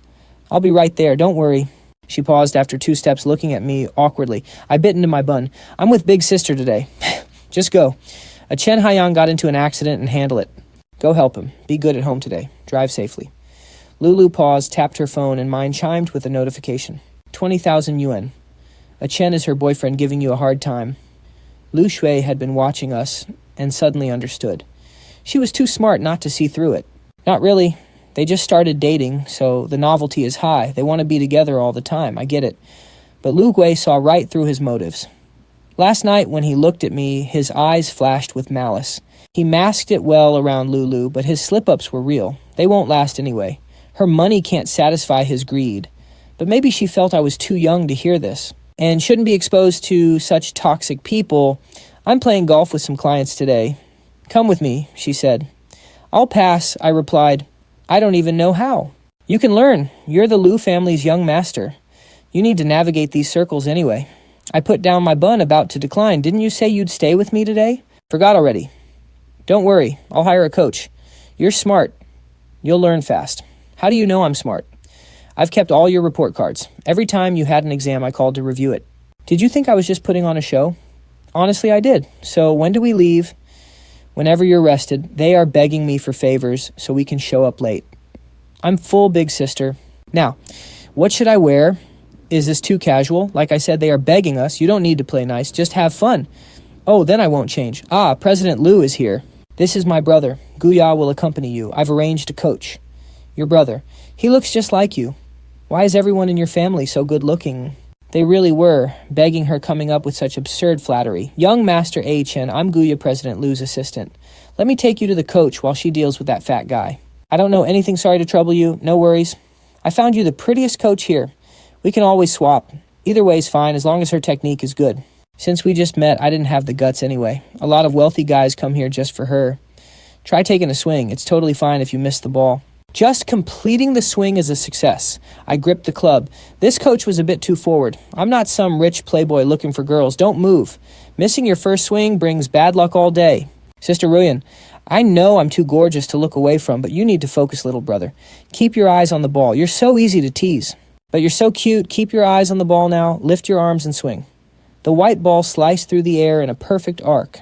I'll be right there, don't worry. She paused after 2 steps, looking at me awkwardly. I bit into my bun. I'm with Big Sister today. Just go. A Chen Haiyang got into an accident and handle it. Go help him. Be good at home today. Drive safely. Lulu paused, tapped her phone, and mine chimed with a notification. 20,000 yuan. A Chen is her boyfriend giving you a hard time. Lu Shui had been watching us and suddenly understood. She was too smart not to see through it. Not really. They just started dating, so the novelty is high. They want to be together all the time. I get it. But Lu Gui saw right through his motives. Last night, when he looked at me, his eyes flashed with malice. He masked it well around Lulu, but his slip-ups were real. They won't last anyway. Her money can't satisfy his greed. But maybe she felt I was too young to hear this, and shouldn't be exposed to such toxic people. I'm playing golf with some clients today. Come with me, she said. I'll pass, I replied. I don't even know how. You can learn. You're the Lu family's young master. You need to navigate these circles anyway. I put down my bun, about to decline. Didn't you say you'd stay with me today? Forgot already. Don't worry. I'll hire a coach. You're smart. You'll learn fast. How do you know I'm smart? I've kept all your report cards. Every time you had an exam, I called to review it. Did you think I was just putting on a show? Honestly, I did. So when do we leave? Whenever you're rested. They are begging me for favors so we can show up late. I'm full, Big Sister. Now, what should I wear? Is this too casual? Like I said, they are begging us. You don't need to play nice. Just have fun. Oh, then I won't change. Ah, President Lu is here. This is my brother. Guya will accompany you. I've arranged a coach. Your brother. He looks just like you. Why is everyone in your family so good looking? They really were, begging her, coming up with such absurd flattery. Young Master Ah Chen, I'm Guya President Lu's assistant. Let me take you to the coach while she deals with that fat guy. I don't know anything, sorry to trouble you. No worries. I found you the prettiest coach here. We can always swap. Either way's fine, as long as her technique is good. Since we just met, I didn't have the guts anyway. A lot of wealthy guys come here just for her. Try taking a swing. It's totally fine if you miss the ball. Just completing the swing is a success. I gripped the club. This coach was a bit too forward. I'm not some rich playboy looking for girls. Don't move. Missing your first swing brings bad luck all day. Sister Ruyan, I know I'm too gorgeous to look away from, but you need to focus, little brother. Keep your eyes on the ball. You're so easy to tease. But you're so cute. Keep your eyes on the ball now. Lift your arms and swing. The white ball sliced through the air in a perfect arc.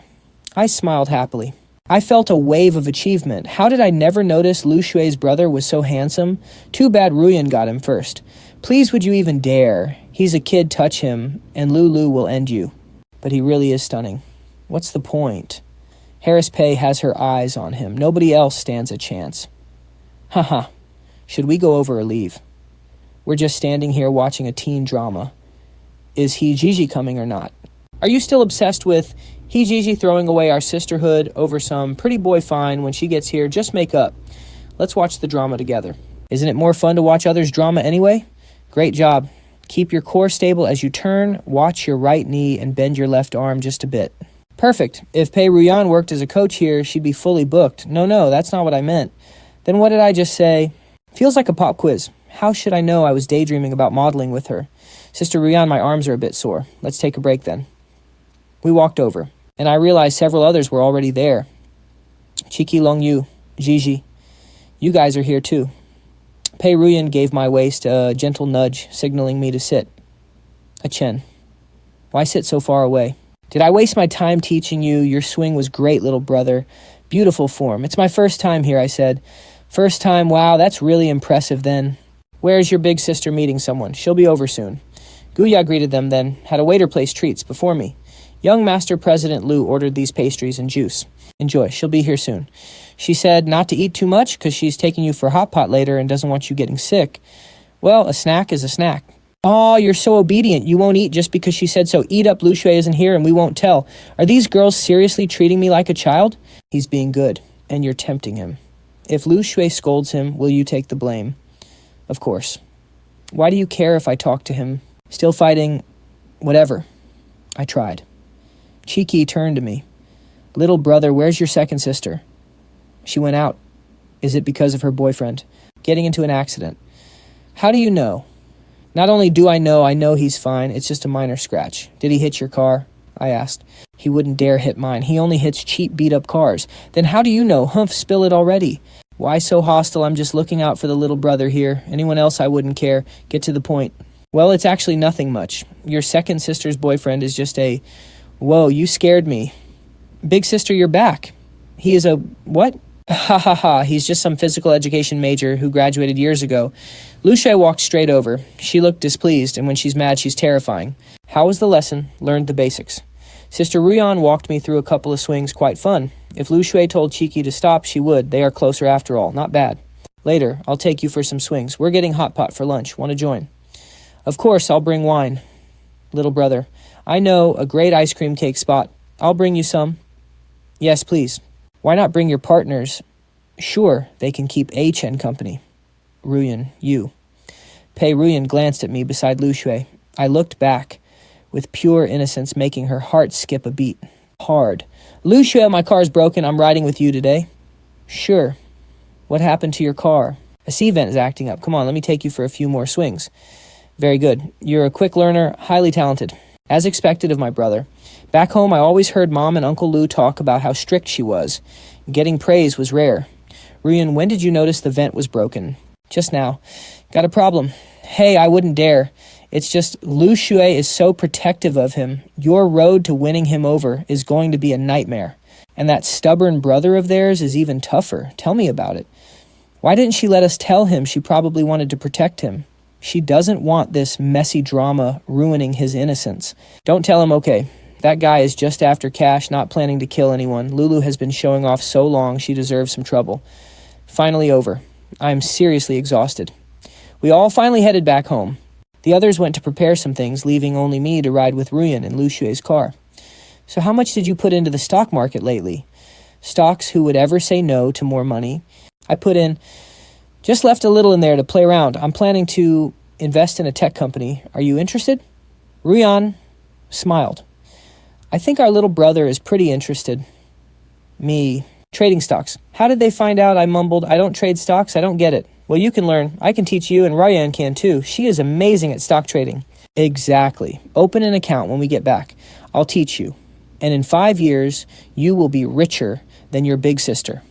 I smiled happily. I felt a wave of achievement. How did I never notice Lu Shui's brother was so handsome? Too bad Ruyan got him first. Please would you even dare? He's a kid, touch him, and Lulu will end you. But he really is stunning. What's the point? Heiress Pei has her eyes on him. Nobody else stands a chance. Haha. Should we go over or leave? We're just standing here watching a teen drama. Is he Gigi coming or not? Are you still obsessed with he Gigi throwing away our sisterhood over some pretty boy fine when she gets here? Just make up. Let's watch the drama together. Isn't it more fun to watch others' drama anyway? Great job. Keep your core stable as you turn, watch your right knee, and bend your left arm just a bit. Perfect. If Pei Ruyan worked as a coach here, she'd be fully booked. No, that's not what I meant. Then what did I just say? Feels like a pop quiz. How should I know I was daydreaming about modeling with her? Sister Ruyan, my arms are a bit sore. Let's take a break then. We walked over, and I realized several others were already there. Chiki Long Yu, Gigi. You guys are here too. Pei Ruyan gave my waist a gentle nudge, signaling me to sit. Ah Chen. Why sit so far away? Did I waste my time teaching you? Your swing was great, little brother. Beautiful form. It's my first time here, I said. First time, wow, that's really impressive then. Where's your big sister meeting someone? She'll be over soon. Guya greeted them then, had a waiter place treats before me. Young Master President Lu ordered these pastries and juice. Enjoy, she'll be here soon. She said not to eat too much because she's taking you for hot pot later and doesn't want you getting sick. Well, a snack is a snack. Oh, you're so obedient. You won't eat just because she said so. Eat up, Lu Shui isn't here and we won't tell. Are these girls seriously treating me like a child? He's being good, and you're tempting him. If Lu Shui scolds him, will you take the blame? Of course. Why do you care if I talk to him? Still fighting? Whatever. I tried. Chiki turned to me. Little brother, where's your second sister? She went out. Is it because of her boyfriend? Getting into an accident. How do you know? Not only do I know he's fine. It's just a minor scratch. Did he hit your car? I asked. He wouldn't dare hit mine. He only hits cheap, beat-up cars. Then how do you know? Humph, spill it already. Why so hostile? I'm just looking out for the little brother here. Anyone else I wouldn't care. Get to the point. Well, it's actually nothing much. Your second sister's boyfriend is just a... Whoa, you scared me. Big sister, you're back. He is a... What? Ha ha ha, he's just some physical education major who graduated years ago. Lu Shui walked straight over. She looked displeased, and when she's mad, she's terrifying. How was the lesson? Learned the basics. Sister Ruyan walked me through a couple of swings, quite fun. If Lu Shui told Chiki to stop, she would. They are closer after all. Not bad. Later, I'll take you for some swings. We're getting hot pot for lunch. Want to join? Of course, I'll bring wine. Little brother, I know a great ice cream cake spot. I'll bring you some. Yes, please. Why not bring your partners? Sure, they can keep Ah Chen company. Ruyan, you. Pei Ruyan glanced at me beside Lu Shui. I looked back, with pure innocence making her heart skip a beat. Hard. Lu Shui, my car's broken. I'm riding with you today. Sure. What happened to your car? A C vent is acting up. Come on, let me take you for a few more swings. Very good. You're a quick learner, highly talented. As expected of my brother. Back home, I always heard Mom and Uncle Lu talk about how strict she was. Getting praise was rare. Ruyan, when did you notice the vent was broken? Just now. Got a problem. Hey, I wouldn't dare. It's just Lu Shui is so protective of him. Your road to winning him over is going to be a nightmare. And that stubborn brother of theirs is even tougher. Tell me about it. Why didn't she let us tell him she probably wanted to protect him? She doesn't want this messy drama ruining his innocence. Don't tell him, okay. That guy is just after cash, not planning to kill anyone. Lulu has been showing off so long, she deserves some trouble. Finally over. I am seriously exhausted. We all finally headed back home. The others went to prepare some things, leaving only me to ride with Ruyan in Lu Shui's car. So how much did you put into the stock market lately? Stocks, who would ever say no to more money? I put in, just left a little in there to play around. I'm planning to invest in a tech company. Are you interested? Ruyan smiled. I think our little brother is pretty interested. Me. Trading stocks. How did they find out? I mumbled. I don't trade stocks. I don't get it. Well, you can learn. I can teach you, and Ruyan can too. She is amazing at stock trading. Exactly. Open an account when we get back. I'll teach you. And in 5 years, you will be richer than your big sister.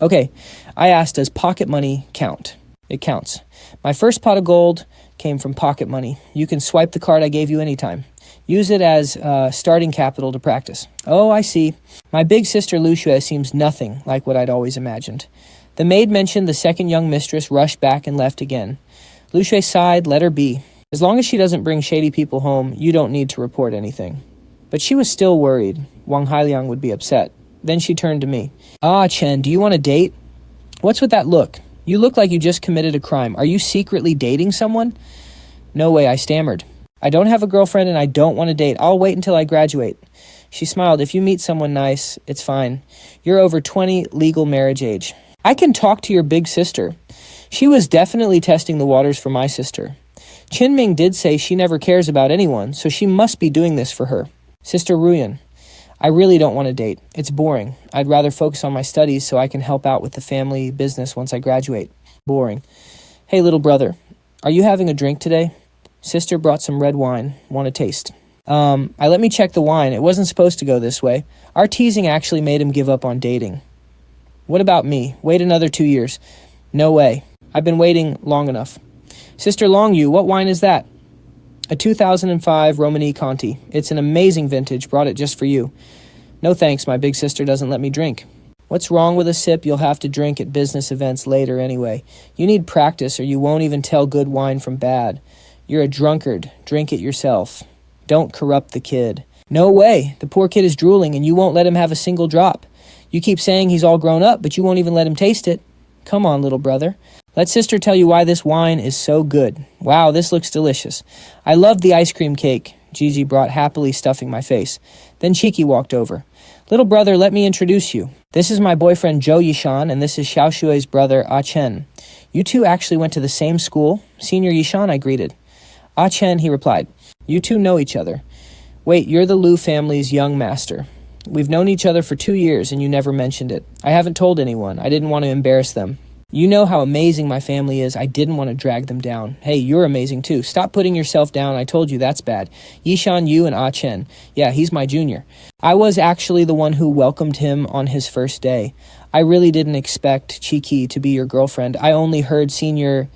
Okay, I asked, does pocket money count? It counts. My first pot of gold came from pocket money. You can swipe the card I gave you anytime. Use it as starting capital to practice. Oh, I see. My big sister Lu Shui seems nothing like what I'd always imagined. The maid mentioned the second young mistress rushed back and left again. Lu Shui sighed, let her be. As long as she doesn't bring shady people home, you don't need to report anything. But she was still worried. Wang Hailiang would be upset. Then she turned to me. Ah, Chen, do you want a date? What's with that look? You look like you just committed a crime. Are you secretly dating someone? No way, I stammered. I don't have a girlfriend and I don't want to date. I'll wait until I graduate. She smiled. If you meet someone nice, it's fine. You're over 20, legal marriage age. I can talk to your big sister. She was definitely testing the waters for my sister. Qinming did say she never cares about anyone, so she must be doing this for her. Sister Ruyan, I really don't want to date. It's boring. I'd rather focus on my studies so I can help out with the family business once I graduate. Boring. Hey, little brother, are you having a drink today? Sister brought some red wine. Want a taste? I let me check the wine. It wasn't supposed to go this way. Our teasing actually made him give up on dating. What about me? Wait another 2 years. No way. I've been waiting long enough. Sister Longyu, what wine is that? A 2005 Romani Conti. It's an amazing vintage. Brought it just for you. No thanks, my big sister doesn't let me drink. What's wrong with a sip you'll have to drink at business events later anyway? You need practice or you won't even tell good wine from bad. You're a drunkard. Drink it yourself. Don't corrupt the kid. No way. The poor kid is drooling and you won't let him have a single drop. You keep saying he's all grown up, but you won't even let him taste it. Come on, little brother. Let sister tell you why this wine is so good. Wow, this looks delicious. I love the ice cream cake. Gigi brought, happily stuffing my face. Then Cheeky walked over. Little brother, let me introduce you. This is my boyfriend Zhou Yishan, and this is Xiao Shui's brother Ah Chen. You two actually went to the same school? Senior Yishan, I greeted. Ah Chen, he replied. You two know each other. Wait, you're the Liu family's young master. We've known each other for 2 years and you never mentioned it. I haven't told anyone. I didn't want to embarrass them. You know how amazing my family is. I didn't want to drag them down. Hey, you're amazing too. Stop putting yourself down. I told you that's bad. Yishan, you and Ah Chen. Yeah, he's my junior. I was actually the one who welcomed him on his first day. I really didn't expect Cheeky to be your girlfriend. I only heard Senior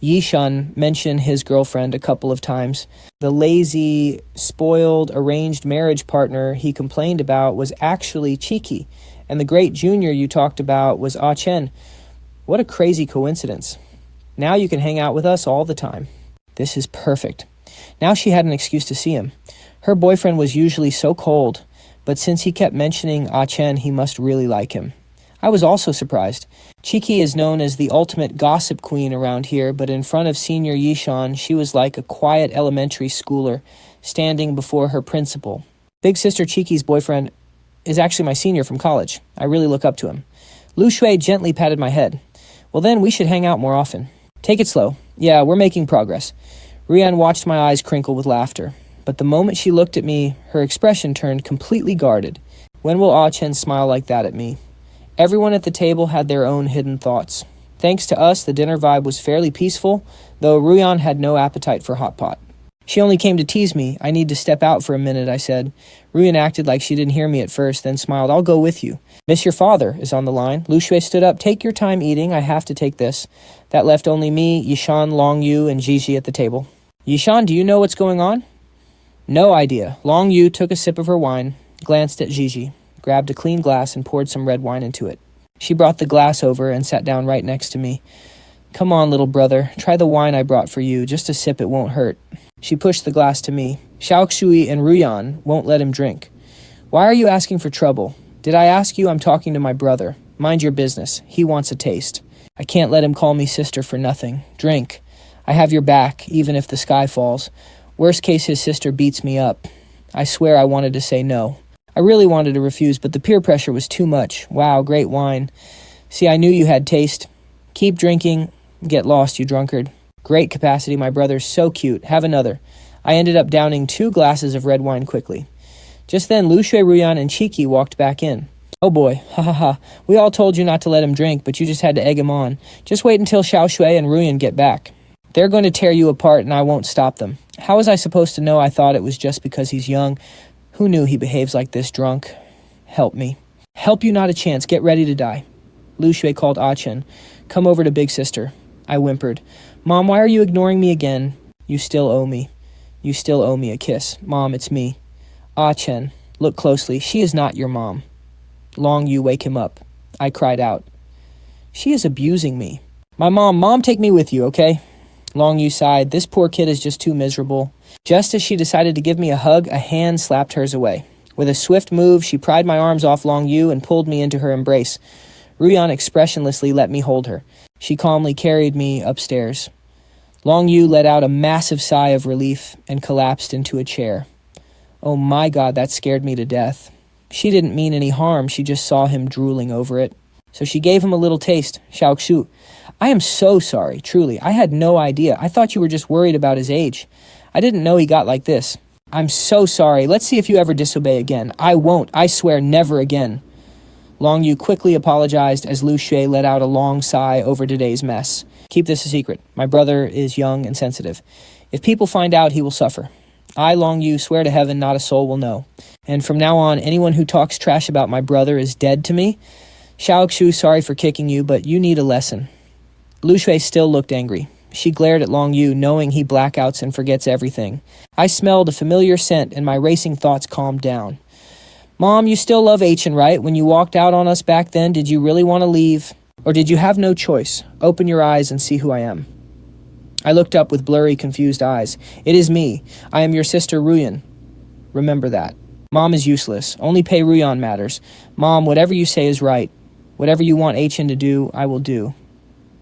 Yishan mention his girlfriend a couple of times. The lazy, spoiled, arranged marriage partner he complained about was actually Cheeky. And the great junior you talked about was Ah Chen. What a crazy coincidence. Now you can hang out with us all the time. This is perfect. Now she had an excuse to see him. Her boyfriend was usually so cold, but since he kept mentioning Ah Chen, he must really like him. I was also surprised. Cheeky is known as the ultimate gossip queen around here, but in front of Senior Yishan, she was like a quiet elementary schooler standing before her principal. Big sister Cheeky's boyfriend is actually my senior from college. I really look up to him. Lu Shui gently patted my head. Well then, we should hang out more often. Take it slow. Yeah, we're making progress. Ruyan watched my eyes crinkle with laughter. But the moment she looked at me, her expression turned completely guarded. When will Ah Chen smile like that at me? Everyone at the table had their own hidden thoughts. Thanks to us, the dinner vibe was fairly peaceful, though Ruyan had no appetite for hot pot. She only came to tease me. I need to step out for a minute, I said. Ruyan acted like she didn't hear me at first, then smiled. I'll go with you. Miss, your father is on the line. Lu Shui stood up. Take your time eating. I have to take this. That left only me, Yishan, Longyu, and Gigi at the table. Yishan, do you know what's going on? No idea. Longyu took a sip of her wine, glanced at Gigi, grabbed a clean glass, and poured some red wine into it. She brought the glass over and sat down right next to me. Come on, little brother. Try the wine I brought for you. Just a sip, it won't hurt. She pushed the glass to me. Xiaoxui and Ruyan won't let him drink. Why are you asking for trouble? Did I ask you? I'm talking to my brother. Mind your business. He wants a taste. I can't let him call me sister for nothing. Drink. I have your back, even if the sky falls. Worst case, his sister beats me up. I swear I wanted to say no. I really wanted to refuse, but the peer pressure was too much. Wow, great wine. See, I knew you had taste. Keep drinking. Get lost, you drunkard. Great capacity, my brother's so cute. Have another. I ended up downing 2 glasses of red wine quickly. Just then, Lu Shui, Ruyan, and Cheeky walked back in. Oh boy, ha ha ha. We all told you not to let him drink, but you just had to egg him on. Just wait until Xiao Shui and Ruyan get back. They're going to tear you apart, and I won't stop them. How was I supposed to know? I thought it was just because he's young. Who knew he behaves like this drunk? Help me. Help you not a chance. Get ready to die. Lu Shui called Ah Chen. Come over to big sister. I whimpered. Mom, why are you ignoring me again? You still owe me. You still owe me a kiss. Mom, it's me. Ah Chen, look closely. She is not your mom. Long, you wake him up. I cried out. She is abusing me. My mom, take me with you, okay? Long Yu sighed. This poor kid is just too miserable. Just as she decided to give me a hug, a hand slapped hers away. With a swift move, she pried my arms off Long Yu and pulled me into her embrace. Ruyan expressionlessly let me hold her. She calmly carried me upstairs. Long Yu let out a massive sigh of relief and collapsed into a chair. Oh my God, that scared me to death. She didn't mean any harm, she just saw him drooling over it. So she gave him a little taste. Xiaoxu. I am so sorry, truly. I had no idea. I thought you were just worried about his age. I didn't know he got like this. I'm so sorry. Let's see if you ever disobey again. I won't. I swear never again. Long Yu quickly apologized as Lu Shui let out a long sigh over today's mess. Keep this a secret. My brother is young and sensitive. If people find out, he will suffer. I, Long Yu, swear to heaven not a soul will know. And from now on, anyone who talks trash about my brother is dead to me. Xiaoxu, sorry for kicking you, but you need a lesson. Lu Shui still looked angry. She glared at Long Yu, knowing he blackouts and forgets everything. I smelled a familiar scent, and my racing thoughts calmed down. Mom, you still love Ah Chen, right? When you walked out on us back then, did you really want to leave? Or did you have no choice? Open your eyes and see who I am. I looked up with blurry, confused eyes. It is me. I am your sister Ruyan. Remember that. Mom is useless. Only Pei Ruyan matters. Mom, whatever you say is right. Whatever you want Ah Chen to do, I will do.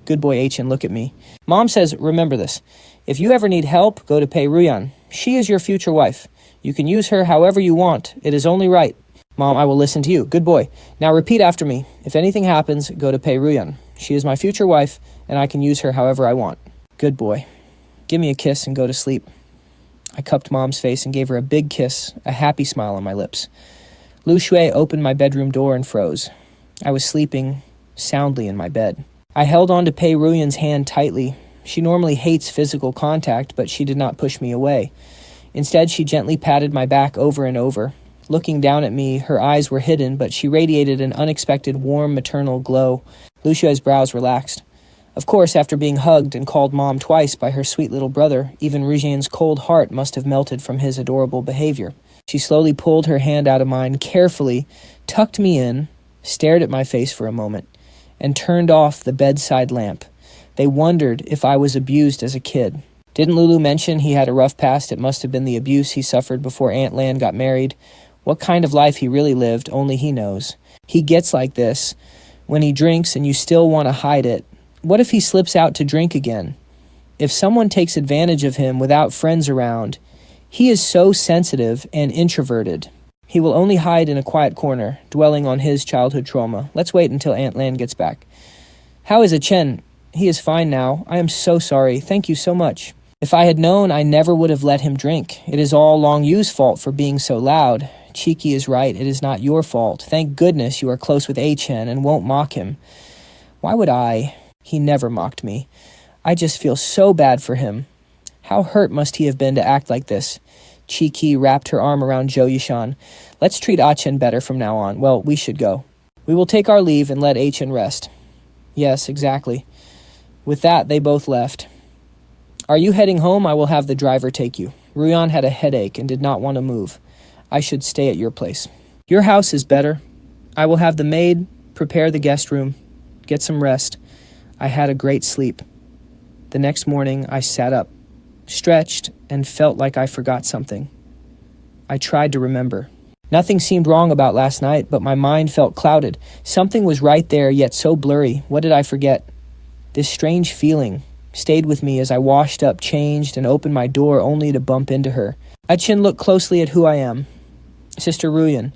Good boy, Ah Chen, look at me. Mom says, remember this. If you ever need help, go to Pei Ruyan. She is your future wife. You can use her however you want. It is only right. Mom, I will listen to you. Good boy. Now repeat after me. If anything happens, go to Pei Ruyan. She is my future wife, and I can use her however I want. Good boy. Give me a kiss and go to sleep. I cupped Mom's face and gave her a big kiss, a happy smile on my lips. Lu Shui opened my bedroom door and froze. I was sleeping soundly in my bed. I held on to Pei Ruyan's hand tightly. She normally hates physical contact, but she did not push me away. Instead, she gently patted my back over and over. Looking down at me, her eyes were hidden, but she radiated an unexpected warm maternal glow. Lu Shui's brows relaxed. Of course, after being hugged and called Mom twice by her sweet little brother, even Rujian's cold heart must have melted from his adorable behavior. She slowly pulled her hand out of mine, carefully tucked me in, stared at my face for a moment, and turned off the bedside lamp. They wondered if I was abused as a kid. Didn't Lulu mention he had a rough past? It must have been the abuse he suffered before Aunt Lan got married. What kind of life he really lived, only he knows. He gets like this when he drinks and you still want to hide it. What if he slips out to drink again? If someone takes advantage of him without friends around, he is so sensitive and introverted. He will only hide in a quiet corner, dwelling on his childhood trauma. Let's wait until Aunt Lan gets back. How is Ah Chen? He is fine now. I am so sorry. Thank you so much. If I had known, I never would have let him drink. It is all Long Yu's fault for being so loud. Cheeky is right. It is not your fault. Thank goodness you are close with Ah Chen and won't mock him. Why would I? He never mocked me. I just feel so bad for him. How hurt must he have been to act like this? Cheeky wrapped her arm around Zhou Yishan. Let's treat Ah Chen better from now on. Well, we should go. We will take our leave and let Ah Chen rest. Yes, exactly. With that, they both left. Are you heading home? I will have the driver take you. Ruyan had a headache and did not want to move. I should stay at your place. Your house is better. I will have the maid prepare the guest room. Get some rest. I had a great sleep. The next morning, I sat up, stretched, and felt like I forgot something. I tried to remember. Nothing seemed wrong about last night, but my mind felt clouded. Something was right there, yet so blurry. What did I forget? This strange feeling stayed with me as I washed up, changed, and opened my door only to bump into her. Ah Chen looked closely at who I am. Sister Ruyan,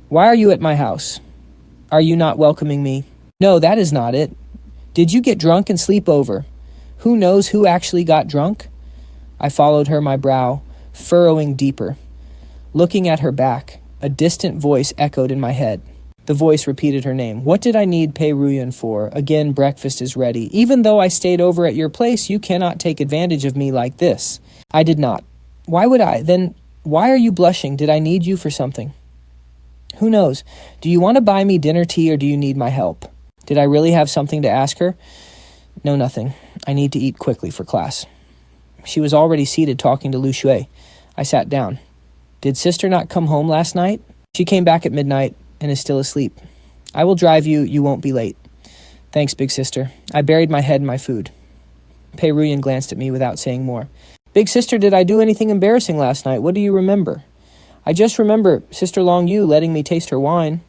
why are you at my house? Are you not welcoming me? No, that is not it. Did you get drunk and sleep over? Who knows who actually got drunk? I followed her, my brow furrowing deeper. Looking at her back, a distant voice echoed in my head. The voice repeated her name. What did I need Pei Ruyan for? Again, breakfast is ready. Even though I stayed over at your place, you cannot take advantage of me like this. I did not. Why would I? Then why are you blushing? Did I need you for something? Who knows? Do you want to buy me dinner tea or do you need my help? Did I really have something to ask her? No, nothing. I need to eat quickly for class. She was already seated talking to Lu Shui. I sat down. Did sister not come home last night? She came back at midnight and is still asleep. I will drive you. You won't be late. Thanks, big sister. I buried my head in my food. Pei Ruyan glanced at me without saying more. Big sister, did I do anything embarrassing last night? What do you remember? I just remember Sister Long Yu letting me taste her wine.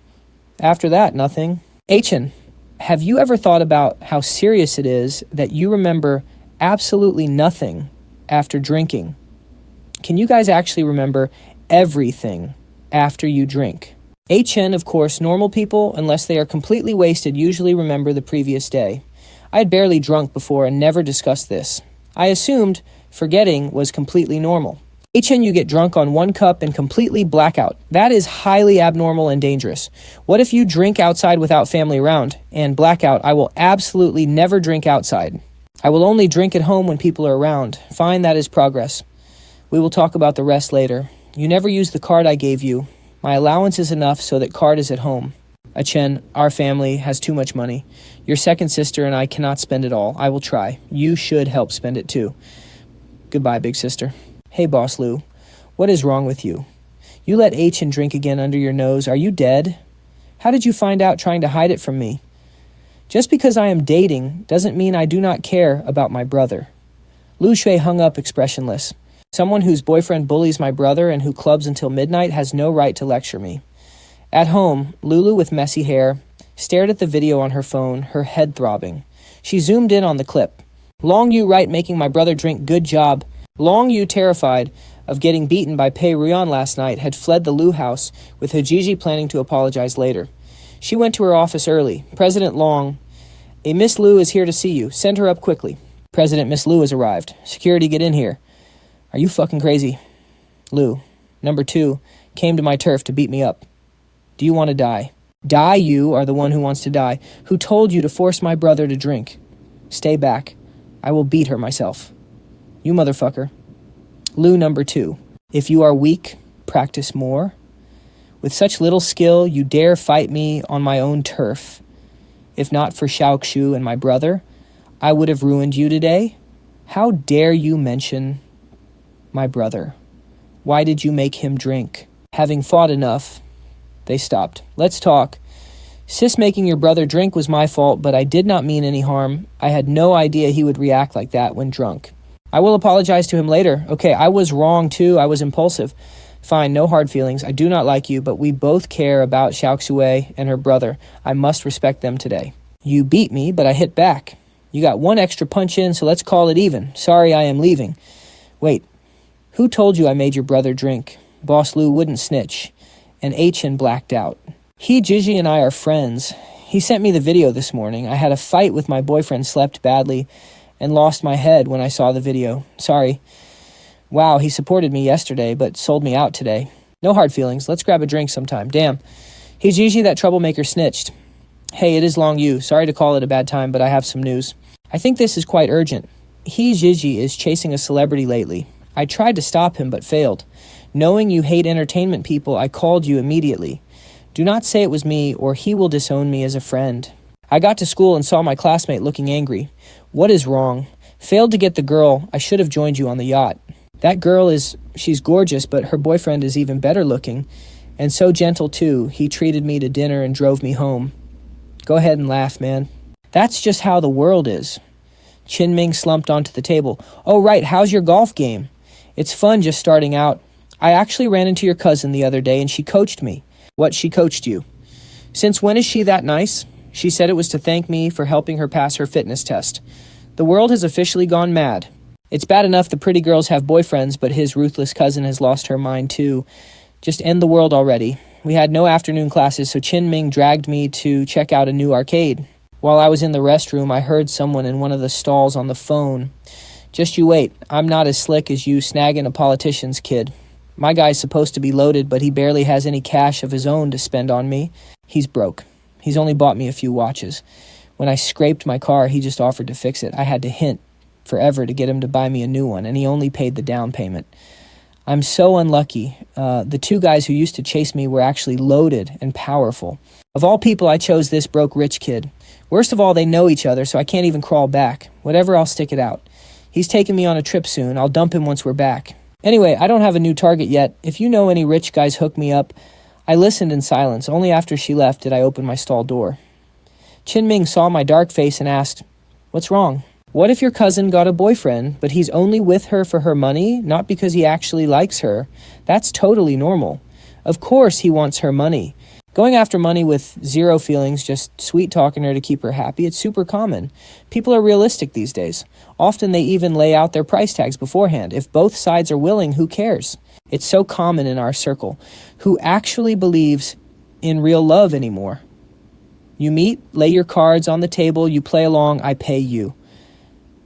After that, nothing. Ah Chen, have you ever thought about how serious it is that you remember absolutely nothing after drinking? Can you guys actually remember everything after you drink? Ah Chen, of course, normal people, unless they are completely wasted, usually remember the previous day. I had barely drunk before and never discussed this. I assumed forgetting was completely normal. Ah Chen, you get drunk on 1 cup and completely blackout. That is highly abnormal and dangerous. What if you drink outside without family around and blackout? I will absolutely never drink outside. I will only drink at home when people are around. Fine, that is progress. We will talk about the rest later. You never used the card I gave you. My allowance is enough so that card is at home. Ah Chen, our family has too much money. Your second sister and I cannot spend it all. I will try. You should help spend it too. Goodbye, big sister. Hey, Boss Lou. What is wrong with you? You let Ah Chen drink again under your nose. Are you dead? How did you find out trying to hide it from me? Just because I am dating doesn't mean I do not care about my brother. Lu Shui hung up expressionless. Someone whose boyfriend bullies my brother and who clubs until midnight has no right to lecture me. At home, Lulu with messy hair stared at the video on her phone, her head throbbing. She zoomed in on the clip. Long Yu right making my brother drink, good job. Long Yu, terrified of getting beaten by Pei Ruyan last night, had fled the Lu house, with Hajiji planning to apologize later. She went to her office early. President Long, a Miss Lu is here to see you. Send her up quickly. President, Miss Lu has arrived. Security, get in here. Are you fucking crazy? Lu, number 2, came to my turf to beat me up. Do you want to die? Die, you are the one who wants to die. Who told you to force my brother to drink? Stay back. I will beat her myself. You motherfucker. Lu, number 2, if you are weak, practice more. With such little skill, you dare fight me on my own turf. If not for Xiaoxu and my brother, I would have ruined you today. How dare you mention my brother? Why did you make him drink? Having fought enough, they stopped. Let's talk. Sis, making your brother drink was my fault, but I did not mean any harm. I had no idea he would react like that when drunk. I will apologize to him later. Okay, I was wrong too. I was impulsive. Fine, no hard feelings. I do not like you, but we both care about Xiaoxue and her brother. I must respect them today. You beat me, but I hit back. You got one extra punch in, so let's call it even. Sorry, I am leaving. Wait, who told you I made your brother drink? Boss Lu wouldn't snitch, and Ah Chen blacked out. Gigi and I are friends. He sent me the video this morning. I had a fight with my boyfriend, slept badly, and lost my head when I saw the video. Sorry. Wow, he supported me yesterday, but sold me out today. No hard feelings. Let's grab a drink sometime. Damn. Gigi, that troublemaker snitched. Hey, it is Long Yu. Sorry to call it a bad time, but I have some news. I think this is quite urgent. Gigi is chasing a celebrity lately. I tried to stop him, but failed. Knowing you hate entertainment people, I called you immediately. Do not say it was me, or he will disown me as a friend. I got to school and saw my classmate looking angry. What is wrong? Failed to get the girl. I should have joined you on the yacht. That girl she's gorgeous, but her boyfriend is even better looking. And so gentle too. He treated me to dinner and drove me home. Go ahead and laugh, man. That's just how the world is. Qin Ming slumped onto the table. Oh, right, how's your golf game? It's fun just starting out. I actually ran into your cousin the other day and she coached me. What, she coached you? Since when is she that nice? She said it was to thank me for helping her pass her fitness test. The world has officially gone mad. It's bad enough the pretty girls have boyfriends, but his ruthless cousin has lost her mind too. Just end the world already. We had no afternoon classes, so Qin Ming dragged me to check out a new arcade. While I was in the restroom, I heard someone in one of the stalls on the phone. Just you wait. I'm not as slick as you snagging a politician's kid. My guy's supposed to be loaded, but he barely has any cash of his own to spend on me. He's broke. He's only bought me a few watches. When I scraped my car, he just offered to fix it. I had to hint forever to get him to buy me a new one, and he only paid the down payment. I'm so unlucky. The 2 guys who used to chase me were actually loaded and powerful. Of all people, I chose this broke rich kid. Worst of all, they know each other, so I can't even crawl back. Whatever, I'll stick it out. He's taking me on a trip soon. I'll dump him once we're back. Anyway, I don't have a new target yet. If you know any rich guys, hook me up. I listened in silence. Only after she left did I open my stall door. Qin Ming saw my dark face and asked, "What's wrong? What if your cousin got a boyfriend, but he's only with her for her money, not because he actually likes her? That's totally normal. Of course he wants her money. Going after money with zero feelings, just sweet-talking her to keep her happy, it's super common. People are realistic these days. Often they even lay out their price tags beforehand. If both sides are willing, who cares? It's so common in our circle. Who actually believes in real love anymore? You meet, lay your cards on the table, you play along, I pay you."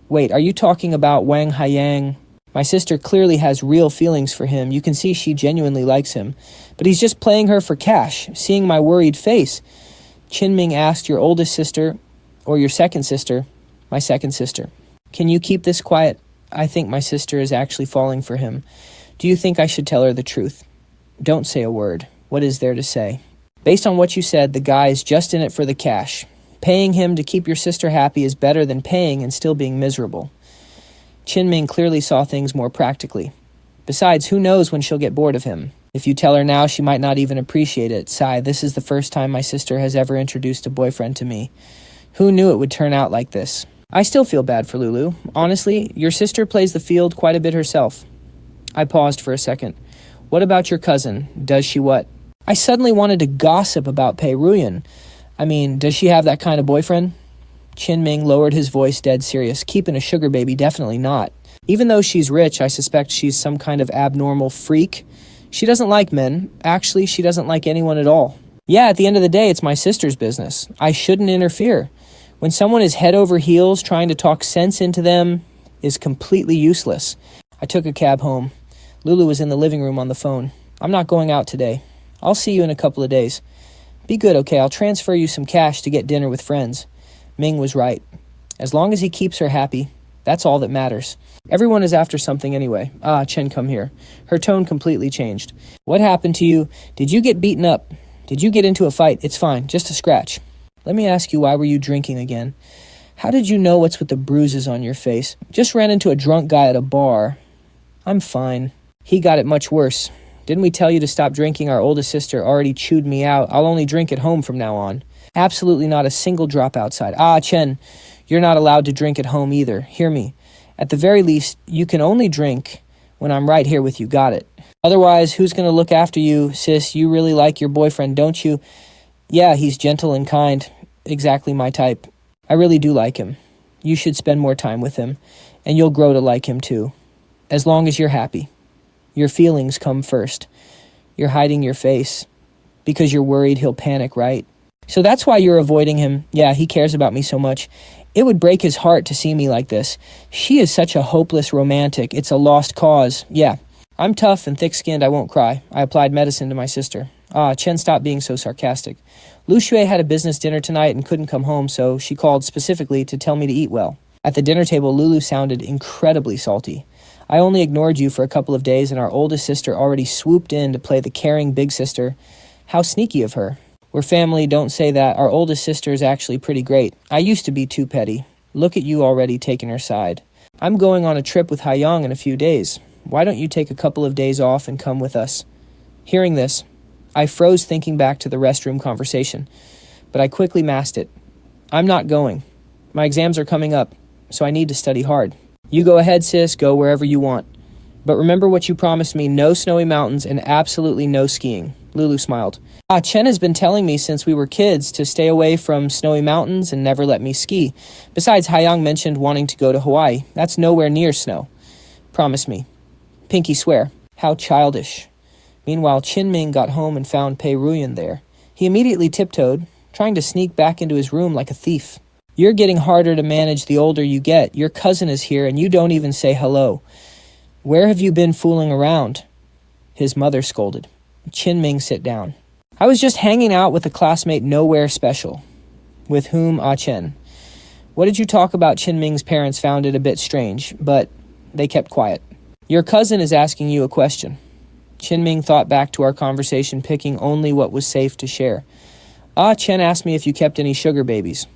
Wait, are you talking about Wang Haiyang? My sister clearly has real feelings for him. You can see she genuinely likes him. But he's just playing her for cash. Seeing my worried face, Qin Ming asked, "Your oldest sister or your second sister?" "My second sister." "Can you keep this quiet? I think my sister is actually falling for him. Do you think I should tell her the truth?" "Don't say a word. What is there to say?" Based on what you said, the guy is just in it for the cash. Paying him to keep your sister happy is better than paying and still being miserable. Qinming clearly saw things more practically. Besides, who knows when she'll get bored of him? If you tell her now, she might not even appreciate it. Sigh, this is the first time my sister has ever introduced a boyfriend to me. Who knew it would turn out like this? I still feel bad for Lulu. Honestly, your sister plays the field quite a bit herself. I paused for a second. What about your cousin? Does she what? I suddenly wanted to gossip about Pei Ruyan. I mean, does she have that kind of boyfriend? Qinming lowered his voice, dead serious. Keeping a sugar baby, definitely not. Even though she's rich, I suspect she's some kind of abnormal freak. She doesn't like men. Actually, she doesn't like anyone at all. Yeah, at the end of the day, it's my sister's business. I shouldn't interfere. When someone is head over heels trying to talk sense into them is completely useless. I took a cab home. Lulu was in the living room on the phone. I'm not going out today. I'll see you in a couple of days. Be good, okay? I'll transfer you some cash to get dinner with friends. Ming was right. As long as he keeps her happy, that's all that matters. Everyone is after something anyway. Ah, Chen, come here. Her tone completely changed. What happened to you? Did you get beaten up? Did you get into a fight? It's fine, just a scratch. Let me ask you, why were you drinking again? How did you know what's with the bruises on your face? Just ran into a drunk guy at a bar. I'm fine. He got it much worse. Didn't we tell you to stop drinking? Our oldest sister already chewed me out. I'll only drink at home from now on. Absolutely not a single drop outside. Ah, Chen, you're not allowed to drink at home either. Hear me. At the very least, you can only drink when I'm right here with you. Got it? Otherwise, who's going to look after you? Sis, you really like your boyfriend, don't you? Yeah, he's gentle and kind. Exactly my type. I really do like him. You should spend more time with him, and you'll grow to like him too. As long as you're happy. Your feelings come first. You're hiding your face because you're worried he'll panic, right? So that's why you're avoiding him. Yeah, he cares about me so much. It would break his heart to see me like this. She is such a hopeless romantic. It's a lost cause. Yeah, I'm tough and thick-skinned. I won't cry. I applied medicine to my sister. Ah, Chen, stop being so sarcastic. Lu Shui had a business dinner tonight and couldn't come home, so she called specifically to tell me to eat well. At the dinner table, Lulu sounded incredibly salty. I only ignored you for a couple of days, and our oldest sister already swooped in to play the caring big sister. How sneaky of her. We're family, don't say that. Our oldest sister is actually pretty great. I used to be too petty. Look at you already taking her side. I'm going on a trip with Haiyang in a few days. Why don't you take a couple of days off and come with us? Hearing this, I froze thinking back to the restroom conversation, but I quickly masked it. I'm not going. My exams are coming up, so I need to study hard. You go ahead, sis, go wherever you want. But remember what you promised me, no snowy mountains and absolutely no skiing. Lulu smiled. Ah, Chen has been telling me since we were kids to stay away from snowy mountains and never let me ski. Besides, Haiyang mentioned wanting to go to Hawaii. That's nowhere near snow. Promise me. Pinky swear. How childish. Meanwhile, Qinming got home and found Pei Ruyan there. He immediately tiptoed, trying to sneak back into his room like a thief. You're getting harder to manage the older you get. Your cousin is here and you don't even say hello. Where have you been fooling around? His mother scolded. Qinming, sit down. I was just hanging out with a classmate nowhere special. With whom? Ah Chen. What did you talk about? Qinming's parents found it a bit strange, but they kept quiet. Your cousin is asking you a question. Qinming thought back to our conversation, picking only what was safe to share. Ah Chen asked me if you kept any sugar babies.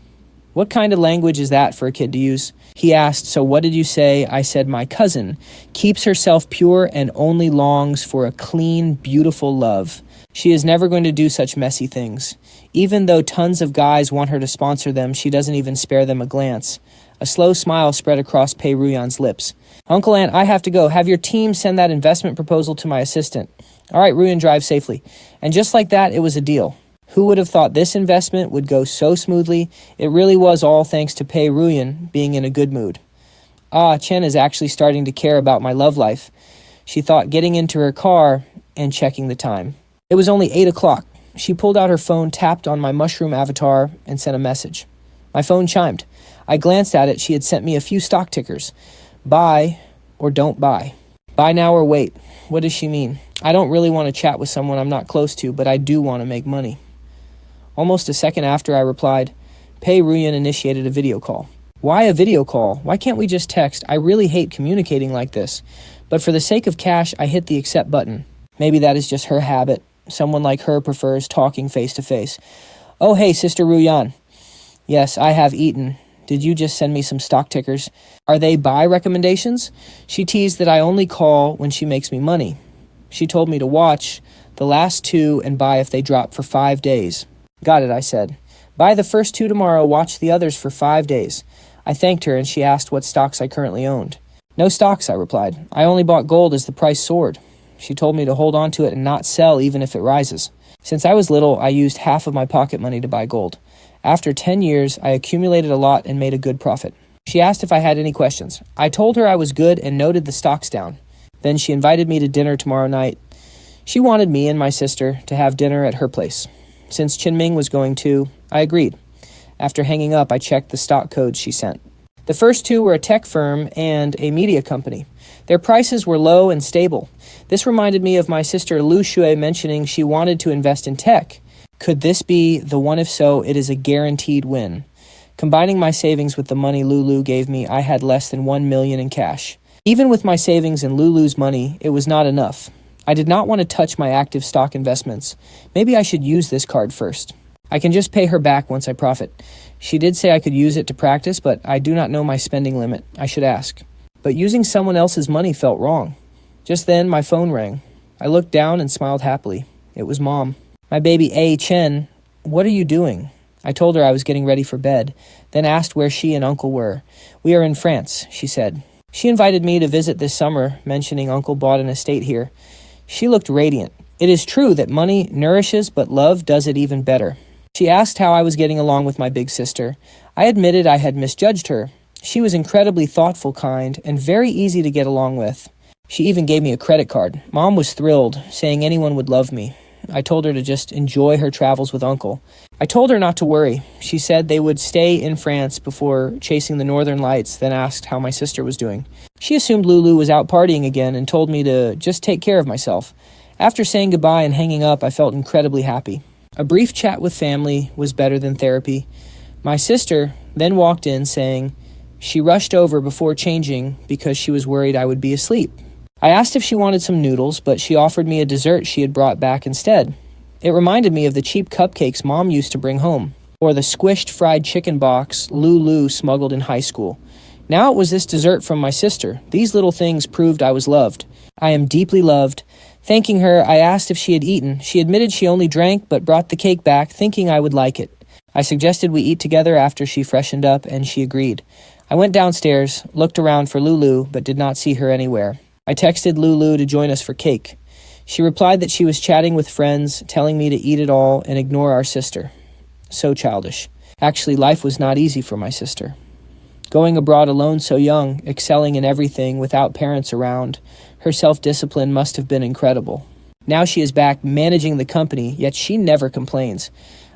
What kind of language is that for a kid to use? He asked, so what did you say? I said, my cousin keeps herself pure and only longs for a clean, beautiful love. She is never going to do such messy things. Even though tons of guys want her to sponsor them, she doesn't even spare them a glance. A slow smile spread across Pei Ruyan's lips. Uncle Aunt, I have to go. Have your team send that investment proposal to my assistant. All right, Ruyan, drive safely. And just like that, it was a deal. Who would have thought this investment would go so smoothly? It really was all thanks to Pei Ruyan being in a good mood. Ah, Chen is actually starting to care about my love life. She thought, getting into her car and checking the time. It was only 8 o'clock. She pulled out her phone, tapped on my mushroom avatar, and sent a message. My phone chimed. I glanced at it. She had sent me a few stock tickers. Buy or don't buy. Buy now or wait. What does she mean? I don't really want to chat with someone I'm not close to, but I do want to make money. Almost a second after I replied, Pei Ruyan initiated a video call. Why a video call? Why can't we just text? I really hate communicating like this. But for the sake of cash, I hit the accept button. Maybe that is just her habit. Someone like her prefers talking face to face. "Oh, hey, Sister Ruyan." "Yes, I have eaten. Did you just send me some stock tickers? Are they buy recommendations?" She teased that I only call when she makes me money. She told me to watch the last two and buy if they drop for 5 days. "Got it," I said. "Buy the first two tomorrow, watch the others for 5 days. I thanked her and she asked what stocks I currently owned. "No stocks," I replied. "I only bought gold as the price soared." She told me to hold on to it and not sell even if it rises. Since I was little, I used half of my pocket money to buy gold. After 10 years, I accumulated a lot and made a good profit. She asked if I had any questions. I told her I was good and noted the stocks down. Then she invited me to dinner tomorrow night. She wanted me and my sister to have dinner at her place. Since Qinming was going too, I agreed. After hanging up, I checked the stock codes she sent. The first two were a tech firm and a media company. Their prices were low and stable. This reminded me of my sister Lu Shui mentioning she wanted to invest in tech. Could this be the one? If so, it is a guaranteed win. Combining my savings with the money Lulu gave me, I had less than 1 million in cash. Even with my savings and Lulu's money, it was not enough. I did not want to touch my active stock investments. Maybe I should use this card first. I can just pay her back once I profit. She did say I could use it to practice, but I do not know my spending limit. I should ask. But using someone else's money felt wrong. Just then, my phone rang. I looked down and smiled happily. It was Mom. "My baby Ah Chen, what are you doing?" I told her I was getting ready for bed, then asked where she and Uncle were. "We are in France," she said. She invited me to visit this summer, mentioning Uncle bought an estate here. She looked radiant. It is true that money nourishes, but love does it even better. She asked how I was getting along with my big sister. I admitted I had misjudged her. She was incredibly thoughtful, kind, and very easy to get along with. She even gave me a credit card. Mom was thrilled, saying anyone would love me. I told her to just enjoy her travels with Uncle. I told her not to worry. She said they would stay in France before chasing the northern lights, then asked how my sister was doing. She assumed Lulu was out partying again and told me to just take care of myself. After saying goodbye and hanging up, I felt incredibly happy. A brief chat with family was better than therapy. My sister then walked in saying she rushed over before changing because she was worried I would be asleep. I asked if she wanted some noodles, but she offered me a dessert she had brought back instead. It reminded me of the cheap cupcakes Mom used to bring home, or the squished fried chicken box Lulu smuggled in high school. Now it was this dessert from my sister. These little things proved I was loved. I am deeply loved. Thanking her, I asked if she had eaten. She admitted she only drank, but brought the cake back, thinking I would like it. I suggested we eat together after she freshened up, and she agreed. I went downstairs, looked around for Lulu, but did not see her anywhere. I texted Lulu to join us for cake. She replied that she was chatting with friends, telling me to eat it all and ignore our sister. So childish. Actually, life was not easy for my sister. Going abroad alone so young, excelling in everything without parents around, her self-discipline must have been incredible. Now she is back managing the company, yet she never complains.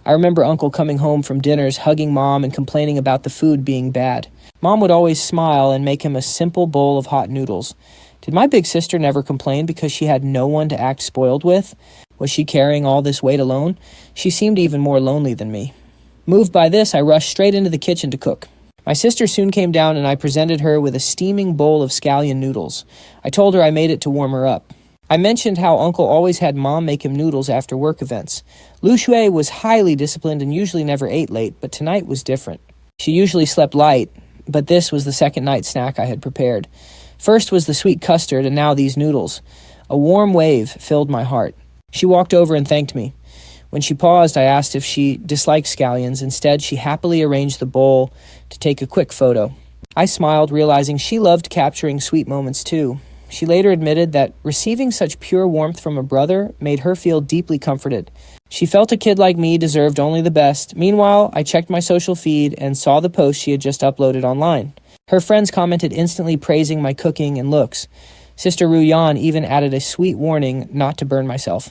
I remember Uncle coming home from dinners, hugging Mom and complaining about the food being bad. Mom would always smile and make him a simple bowl of hot noodles. Did my big sister never complain because she had no one to act spoiled with? Was she carrying all this weight alone? She seemed even more lonely than me. Moved by this, I rushed straight into the kitchen to cook. My sister soon came down and I presented her with a steaming bowl of scallion noodles. I told her I made it to warm her up. I mentioned how Uncle always had Mom make him noodles after work events. Lu Shui was highly disciplined and usually never ate late, but tonight was different. She usually slept light, but this was the second night snack I had prepared. First was the sweet custard, and now these noodles. A warm wave filled my heart. She walked over and thanked me. When she paused, I asked if she disliked scallions. Instead, she happily arranged the bowl to take a quick photo. I smiled, realizing she loved capturing sweet moments too. She later admitted that receiving such pure warmth from a brother made her feel deeply comforted. She felt a kid like me deserved only the best. Meanwhile, I checked my social feed and saw the post she had just uploaded online. Her friends commented instantly praising my cooking and looks. Sister Ruyan even added a sweet warning not to burn myself.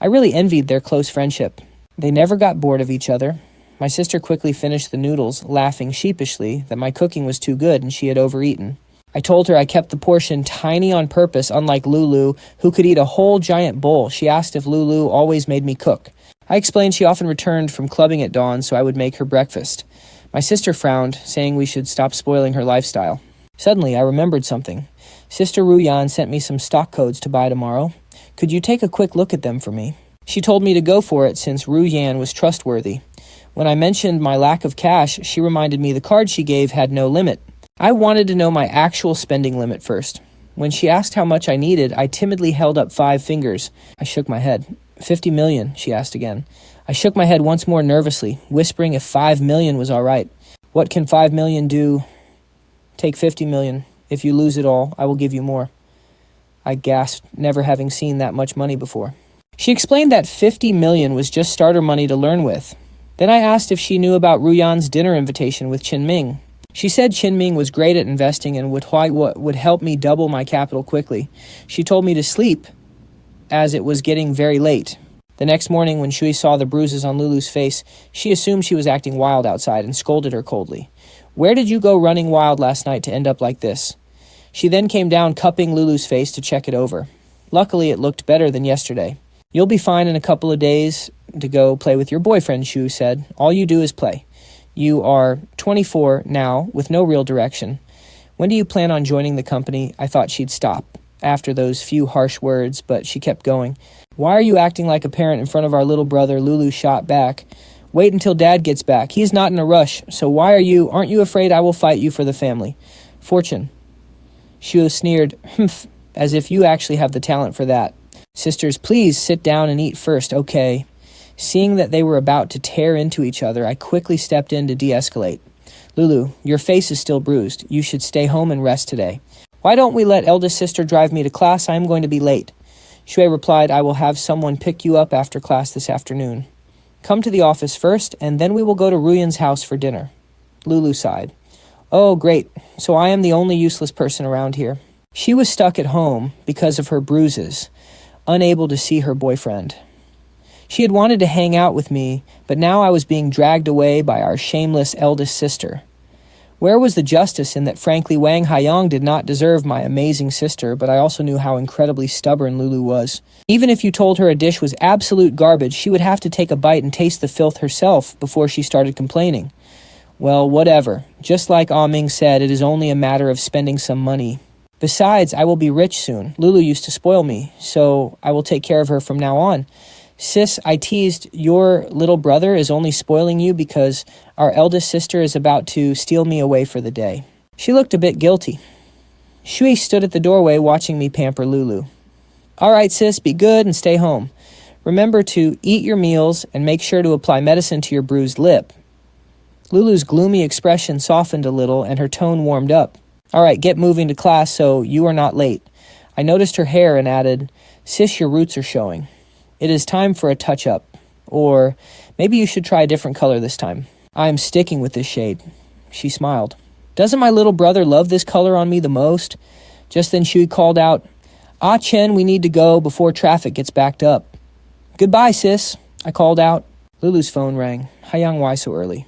I really envied their close friendship. They never got bored of each other. My sister quickly finished the noodles, laughing sheepishly that my cooking was too good and she had overeaten. I told her I kept the portion tiny on purpose, unlike Lulu, who could eat a whole giant bowl. She asked if Lulu always made me cook. I explained she often returned from clubbing at dawn, so I would make her breakfast. My sister frowned, saying we should stop spoiling her lifestyle. Suddenly, I remembered something. Sister Ruyan sent me some stock codes to buy tomorrow. Could you take a quick look at them for me? She told me to go for it since Ruyan was trustworthy. When I mentioned my lack of cash, she reminded me the card she gave had no limit. I wanted to know my actual spending limit first. When she asked how much I needed, I timidly held up 5 fingers. I shook my head. 50 million, she asked again. I shook my head once more nervously, whispering if 5 million was all right. What can 5 million do? Take 50 million. If you lose it all, I will give you more. I gasped, never having seen that much money before. She explained that 50 million was just starter money to learn with. Then I asked if she knew about Ruyan's dinner invitation with Qin Ming. She said Qin Ming was great at investing and would help me double my capital quickly. She told me to sleep, as it was getting very late. The next morning, when Shui saw the bruises on Lulu's face, she assumed she was acting wild outside and scolded her coldly. Where did you go running wild last night to end up like this? She then came down cupping Lulu's face to check it over. Luckily, it looked better than yesterday. You'll be fine in a couple of days to go play with your boyfriend, Shu said. All you do is play. You are 24 now, with no real direction. When do you plan on joining the company? I thought she'd stop after those few harsh words, but she kept going. Why are you acting like a parent in front of our little brother? Lulu shot back. Wait until Dad gets back. He's not in a rush, so aren't you afraid I will fight you for the family? Fortune. Shu sneered, as if you actually have the talent for that. Sisters, please sit down and eat first, okay? Seeing that they were about to tear into each other, I quickly stepped in to de-escalate. Lulu, your face is still bruised. You should stay home and rest today. Why don't we let eldest sister drive me to class? I am going to be late. Shui replied, I will have someone pick you up after class this afternoon. Come to the office first, and then we will go to Ruyan's house for dinner. Lulu sighed. Oh, great. So I am the only useless person around here. She was stuck at home because of her bruises, unable to see her boyfriend. She had wanted to hang out with me, but now I was being dragged away by our shameless eldest sister. Where was the justice in that frankly Wang Haiyang did not deserve my amazing sister, but I also knew how incredibly stubborn Lulu was. Even if you told her a dish was absolute garbage, she would have to take a bite and taste the filth herself before she started complaining. Well, whatever. Just like Ah Ming said, it is only a matter of spending some money. Besides, I will be rich soon. Lulu used to spoil me, so I will take care of her from now on. Sis, I teased, your little brother is only spoiling you because our eldest sister is about to steal me away for the day. She looked a bit guilty. Shui stood at the doorway watching me pamper Lulu. All right, sis, be good and stay home. Remember to eat your meals and make sure to apply medicine to your bruised lip. Lulu's gloomy expression softened a little and her tone warmed up. All right, get moving to class so you are not late. I noticed her hair and added, Sis, your roots are showing. It is time for a touch-up. Or maybe you should try a different color this time. I am sticking with this shade. She smiled. Doesn't my little brother love this color on me the most? Just then Shui called out, Ah Chen, we need to go before traffic gets backed up. Goodbye, sis, I called out. Lulu's phone rang. Haiyang, why so early?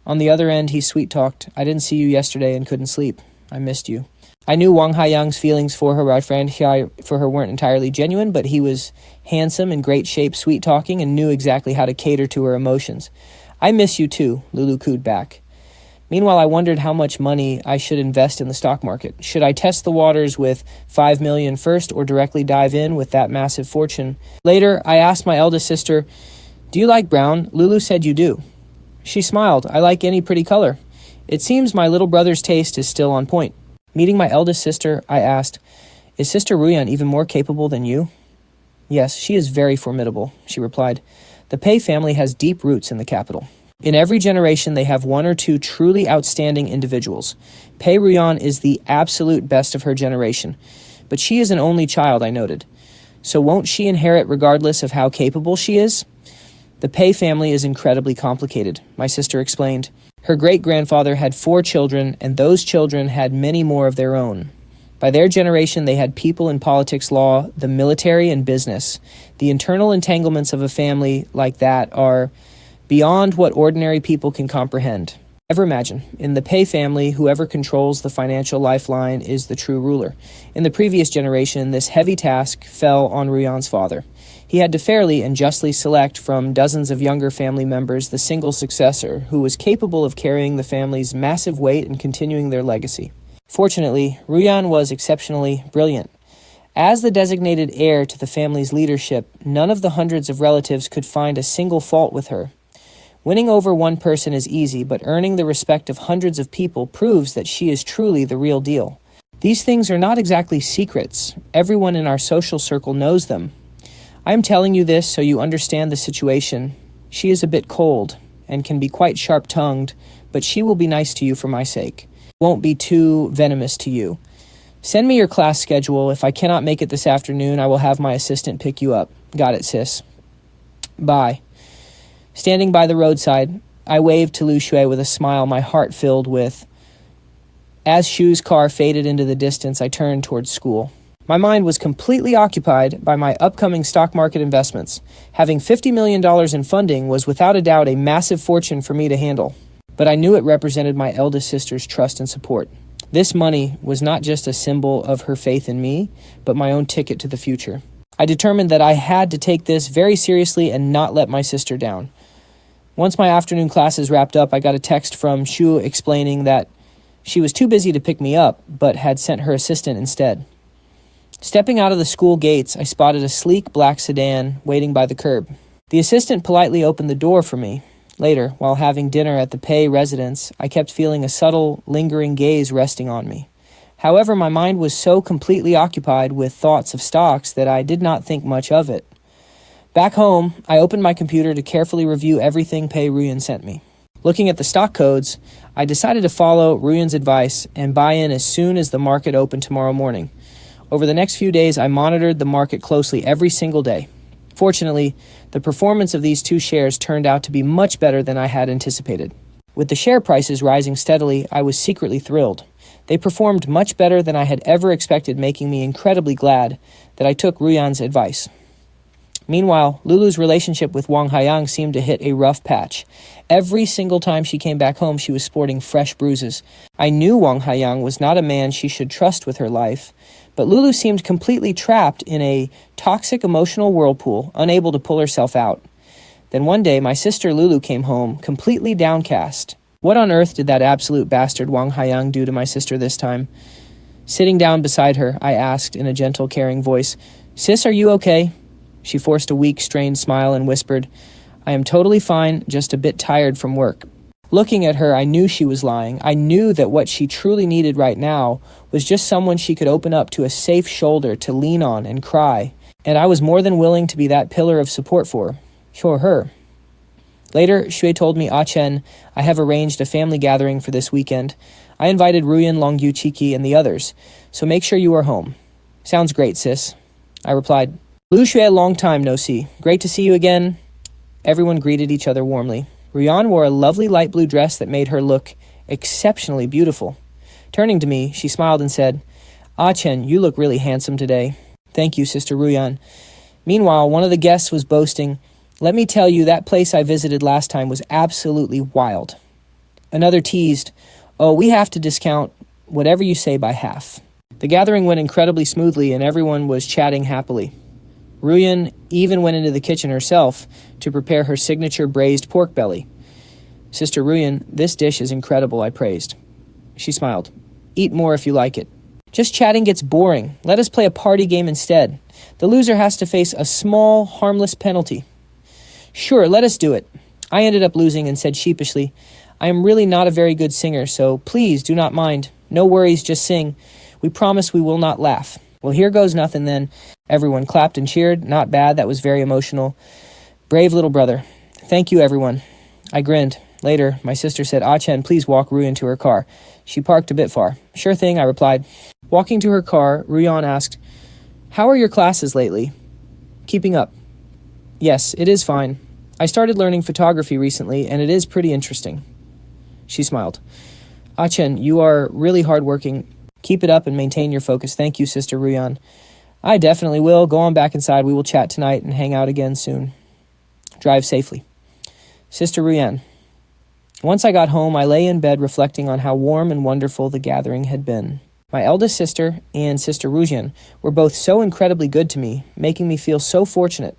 On the other end, he sweet-talked. I didn't see you yesterday and couldn't sleep. I missed you. I knew Wang Haiyang's feelings for her weren't entirely genuine, but he was handsome, in great shape, sweet-talking, and knew exactly how to cater to her emotions. I miss you too, Lulu cooed back. Meanwhile, I wondered how much money I should invest in the stock market. Should I test the waters with 5 million first or directly dive in with that massive fortune? Later, I asked my eldest sister, Do you like brown? Lulu said you do. She smiled. I like any pretty color. It seems my little brother's taste is still on point. Meeting my eldest sister, I asked, Is Sister Ruyan even more capable than you? Yes, she is very formidable, she replied. The Pei family has deep roots in the capital. In every generation, they have one or two truly outstanding individuals. Pei Ruyan is the absolute best of her generation. But she is an only child, I noted. So won't she inherit regardless of how capable she is? The Pei family is incredibly complicated, my sister explained. Her great-grandfather had 4 children, and those children had many more of their own. By their generation, they had people in politics, law, the military, and business. The internal entanglements of a family like that are beyond what ordinary people can comprehend. Ever imagine, in the Pei family, whoever controls the financial lifeline is the true ruler. In the previous generation, this heavy task fell on Ruyan's father. He had to fairly and justly select from dozens of younger family members the single successor who was capable of carrying the family's massive weight and continuing their legacy. Fortunately, Ruyan was exceptionally brilliant. As the designated heir to the family's leadership, none of the hundreds of relatives could find a single fault with her. Winning over one person is easy, but earning the respect of hundreds of people proves that she is truly the real deal. These things are not exactly secrets. Everyone in our social circle knows them. I am telling you this so you understand the situation. She is a bit cold and can be quite sharp-tongued, but she will be nice to you for my sake. Won't be too venomous to you. Send me your class schedule. If I cannot make it this afternoon, I will have my assistant pick you up. Got it, sis. Bye. Standing by the roadside, I waved to Lu Shui with a smile my heart filled with. As Shu's car faded into the distance, I turned towards school. My mind was completely occupied by my upcoming stock market investments. Having $50 million in funding was without a doubt a massive fortune for me to handle. But I knew it represented my eldest sister's trust and support. This money was not just a symbol of her faith in me, but my own ticket to the future. I determined that I had to take this very seriously and not let my sister down. Once my afternoon classes wrapped up, I got a text from Shu explaining that she was too busy to pick me up, but had sent her assistant instead. Stepping out of the school gates, I spotted a sleek black sedan waiting by the curb. The assistant politely opened the door for me. Later, while having dinner at the Pei residence, I kept feeling a subtle, lingering gaze resting on me. However, my mind was so completely occupied with thoughts of stocks that I did not think much of it. Back home, I opened my computer to carefully review everything Pei Ruyan sent me. Looking at the stock codes, I decided to follow Ruyan's advice and buy in as soon as the market opened tomorrow morning. Over the next few days, I monitored the market closely every single day. Fortunately, the performance of these two shares turned out to be much better than I had anticipated. With the share prices rising steadily, I was secretly thrilled. They performed much better than I had ever expected, making me incredibly glad that I took Ruyan's advice. Meanwhile, Lulu's relationship with Wang Haiyang seemed to hit a rough patch. Every single time she came back home, she was sporting fresh bruises. I knew Wang Haiyang was not a man she should trust with her life, but Lulu seemed completely trapped in a toxic emotional whirlpool, unable to pull herself out. Then one day, my sister Lulu came home, completely downcast. What on earth did that absolute bastard Wang Haiyang do to my sister this time? Sitting down beside her, I asked in a gentle, caring voice, "Sis, are you okay?" She forced a weak, strained smile and whispered, "I am totally fine, just a bit tired from work." Looking at her, I knew she was lying. I knew that what she truly needed right now was just someone she could open up to, a safe shoulder to lean on and cry. And I was more than willing to be that pillar of support for her. Later, Shui told me, "Ah Chen, I have arranged a family gathering for this weekend. I invited Ruyan, Longyu, Chiki, and the others, so make sure you are home." "Sounds great, sis," I replied. "Lu Shui, long time no see. Great to see you again." Everyone greeted each other warmly. Ruyan wore a lovely light blue dress that made her look exceptionally beautiful. Turning to me, she smiled and said, "Ah Chen, you look really handsome today." "Thank you, Sister Ruyan." Meanwhile, one of the guests was boasting, "Let me tell you, that place I visited last time was absolutely wild." Another teased, "Oh, we have to discount whatever you say by half." The gathering went incredibly smoothly and everyone was chatting happily. Ruyan even went into the kitchen herself to prepare her signature braised pork belly. "Sister Ruyan, this dish is incredible," I praised. She smiled. "Eat more if you like it." "Just chatting gets boring. Let us play a party game instead. The loser has to face a small, harmless penalty." "Sure, let us do it." I ended up losing and said sheepishly, "I am really not a very good singer, so please do not mind. No worries, just sing. We promise we will not laugh." "Well, here goes nothing then." Everyone clapped and cheered. "Not bad, that was very emotional. Brave little brother." "Thank you, everyone." I grinned. Later, my sister said, "Ah Chen, please walk Ruyan to her car." She parked a bit far. "Sure thing," I replied. Walking to her car, Ruyan asked, "How are your classes lately?" "Keeping up." "Yes, it is fine. I started learning photography recently, and it is pretty interesting." She smiled. "Ah Chen, you are really hardworking. Keep it up and maintain your focus. Thank you, Sister Ruyan." "I definitely will. Go on back inside. We will chat tonight and hang out again soon. Drive safely." Sister Ruyan. Once I got home, I lay in bed reflecting on how warm and wonderful the gathering had been. My eldest sister and Sister Ruyan were both so incredibly good to me, making me feel so fortunate.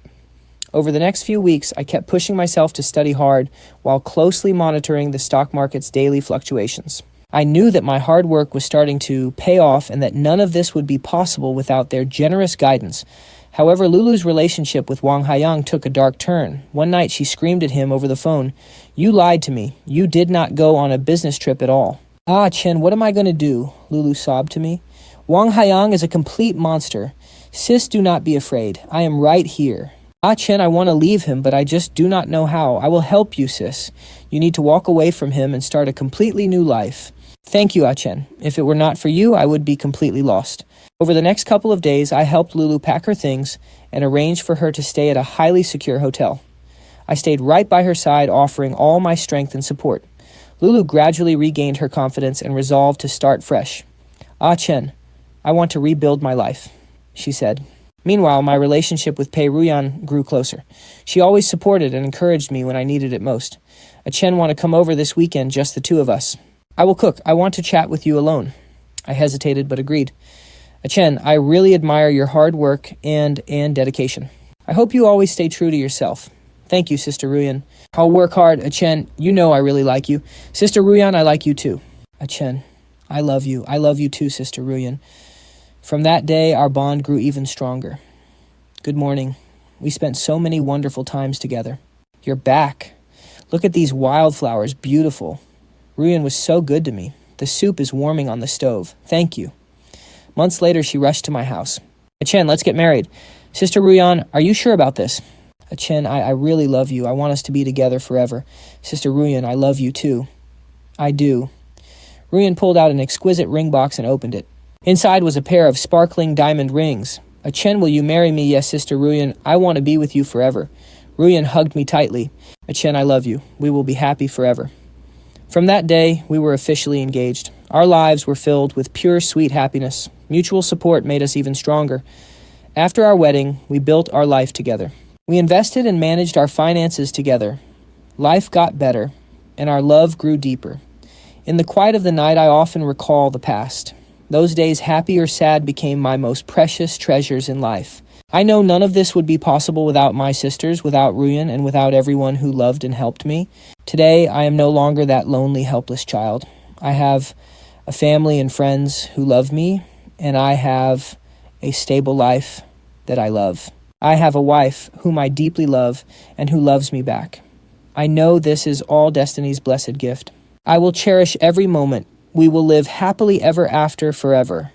Over the next few weeks, I kept pushing myself to study hard while closely monitoring the stock market's daily fluctuations. I knew that my hard work was starting to pay off and that none of this would be possible without their generous guidance. However, Lulu's relationship with Wang Haiyang took a dark turn. One night she screamed at him over the phone, "You lied to me. You did not go on a business trip at all." "Ah, Chen, what am I going to do?" Lulu sobbed to me. "Wang Haiyang is a complete monster. Sis, do not be afraid. I am right here." "Ah, Chen, I want to leave him, but I just do not know how. I will help you, sis. You need to walk away from him and start a completely new life." "Thank you, Ah Chen. If it were not for you, I would be completely lost." Over the next couple of days, I helped Lulu pack her things and arranged for her to stay at a highly secure hotel. I stayed right by her side, offering all my strength and support. Lulu gradually regained her confidence and resolved to start fresh. "Ah Chen, I want to rebuild my life," she said. Meanwhile, my relationship with Pei Ruyan grew closer. She always supported and encouraged me when I needed it most. "Ah Chen, want to come over this weekend, just the two of us?" "I will cook. I want to chat with you alone." I hesitated but agreed. "Ah Chen, I really admire your hard work and dedication. I hope you always stay true to yourself." "Thank you, Sister Ruyan. I'll work hard, Ah Chen. You know I really like you. Sister Ruyan, I like you too." "Ah Chen, I love you. I love you too, Sister Ruyan." From that day, our bond grew even stronger. Good morning. We spent so many wonderful times together. "You're back. Look at these wildflowers, beautiful. Ruyan was so good to me. The soup is warming on the stove. Thank you." Months later, she rushed to my house. "Ah Chen, let's get married." "Sister Ruyan, are you sure about this?" "Ah Chen, I really love you. I want us to be together forever." "Sister Ruyan, I love you too." "I do." Ruyan pulled out an exquisite ring box and opened it. Inside was a pair of sparkling diamond rings. "Ah Chen, will you marry me?" "Yes, Sister Ruyan. I want to be with you forever." Ruyan hugged me tightly. "Ah Chen, I love you. We will be happy forever." From that day, we were officially engaged. Our lives were filled with pure, sweet happiness. Mutual support made us even stronger. After our wedding, we built our life together. We invested and managed our finances together. Life got better, and our love grew deeper. In the quiet of the night, I often recall the past. Those days, happy or sad, became my most precious treasures in life. I know none of this would be possible without my sisters, without Ruyan, and without everyone who loved and helped me. Today, I am no longer that lonely, helpless child. I have a family and friends who love me, and I have a stable life that I love. I have a wife whom I deeply love and who loves me back. I know this is all destiny's blessed gift. I will cherish every moment. We will live happily ever after forever.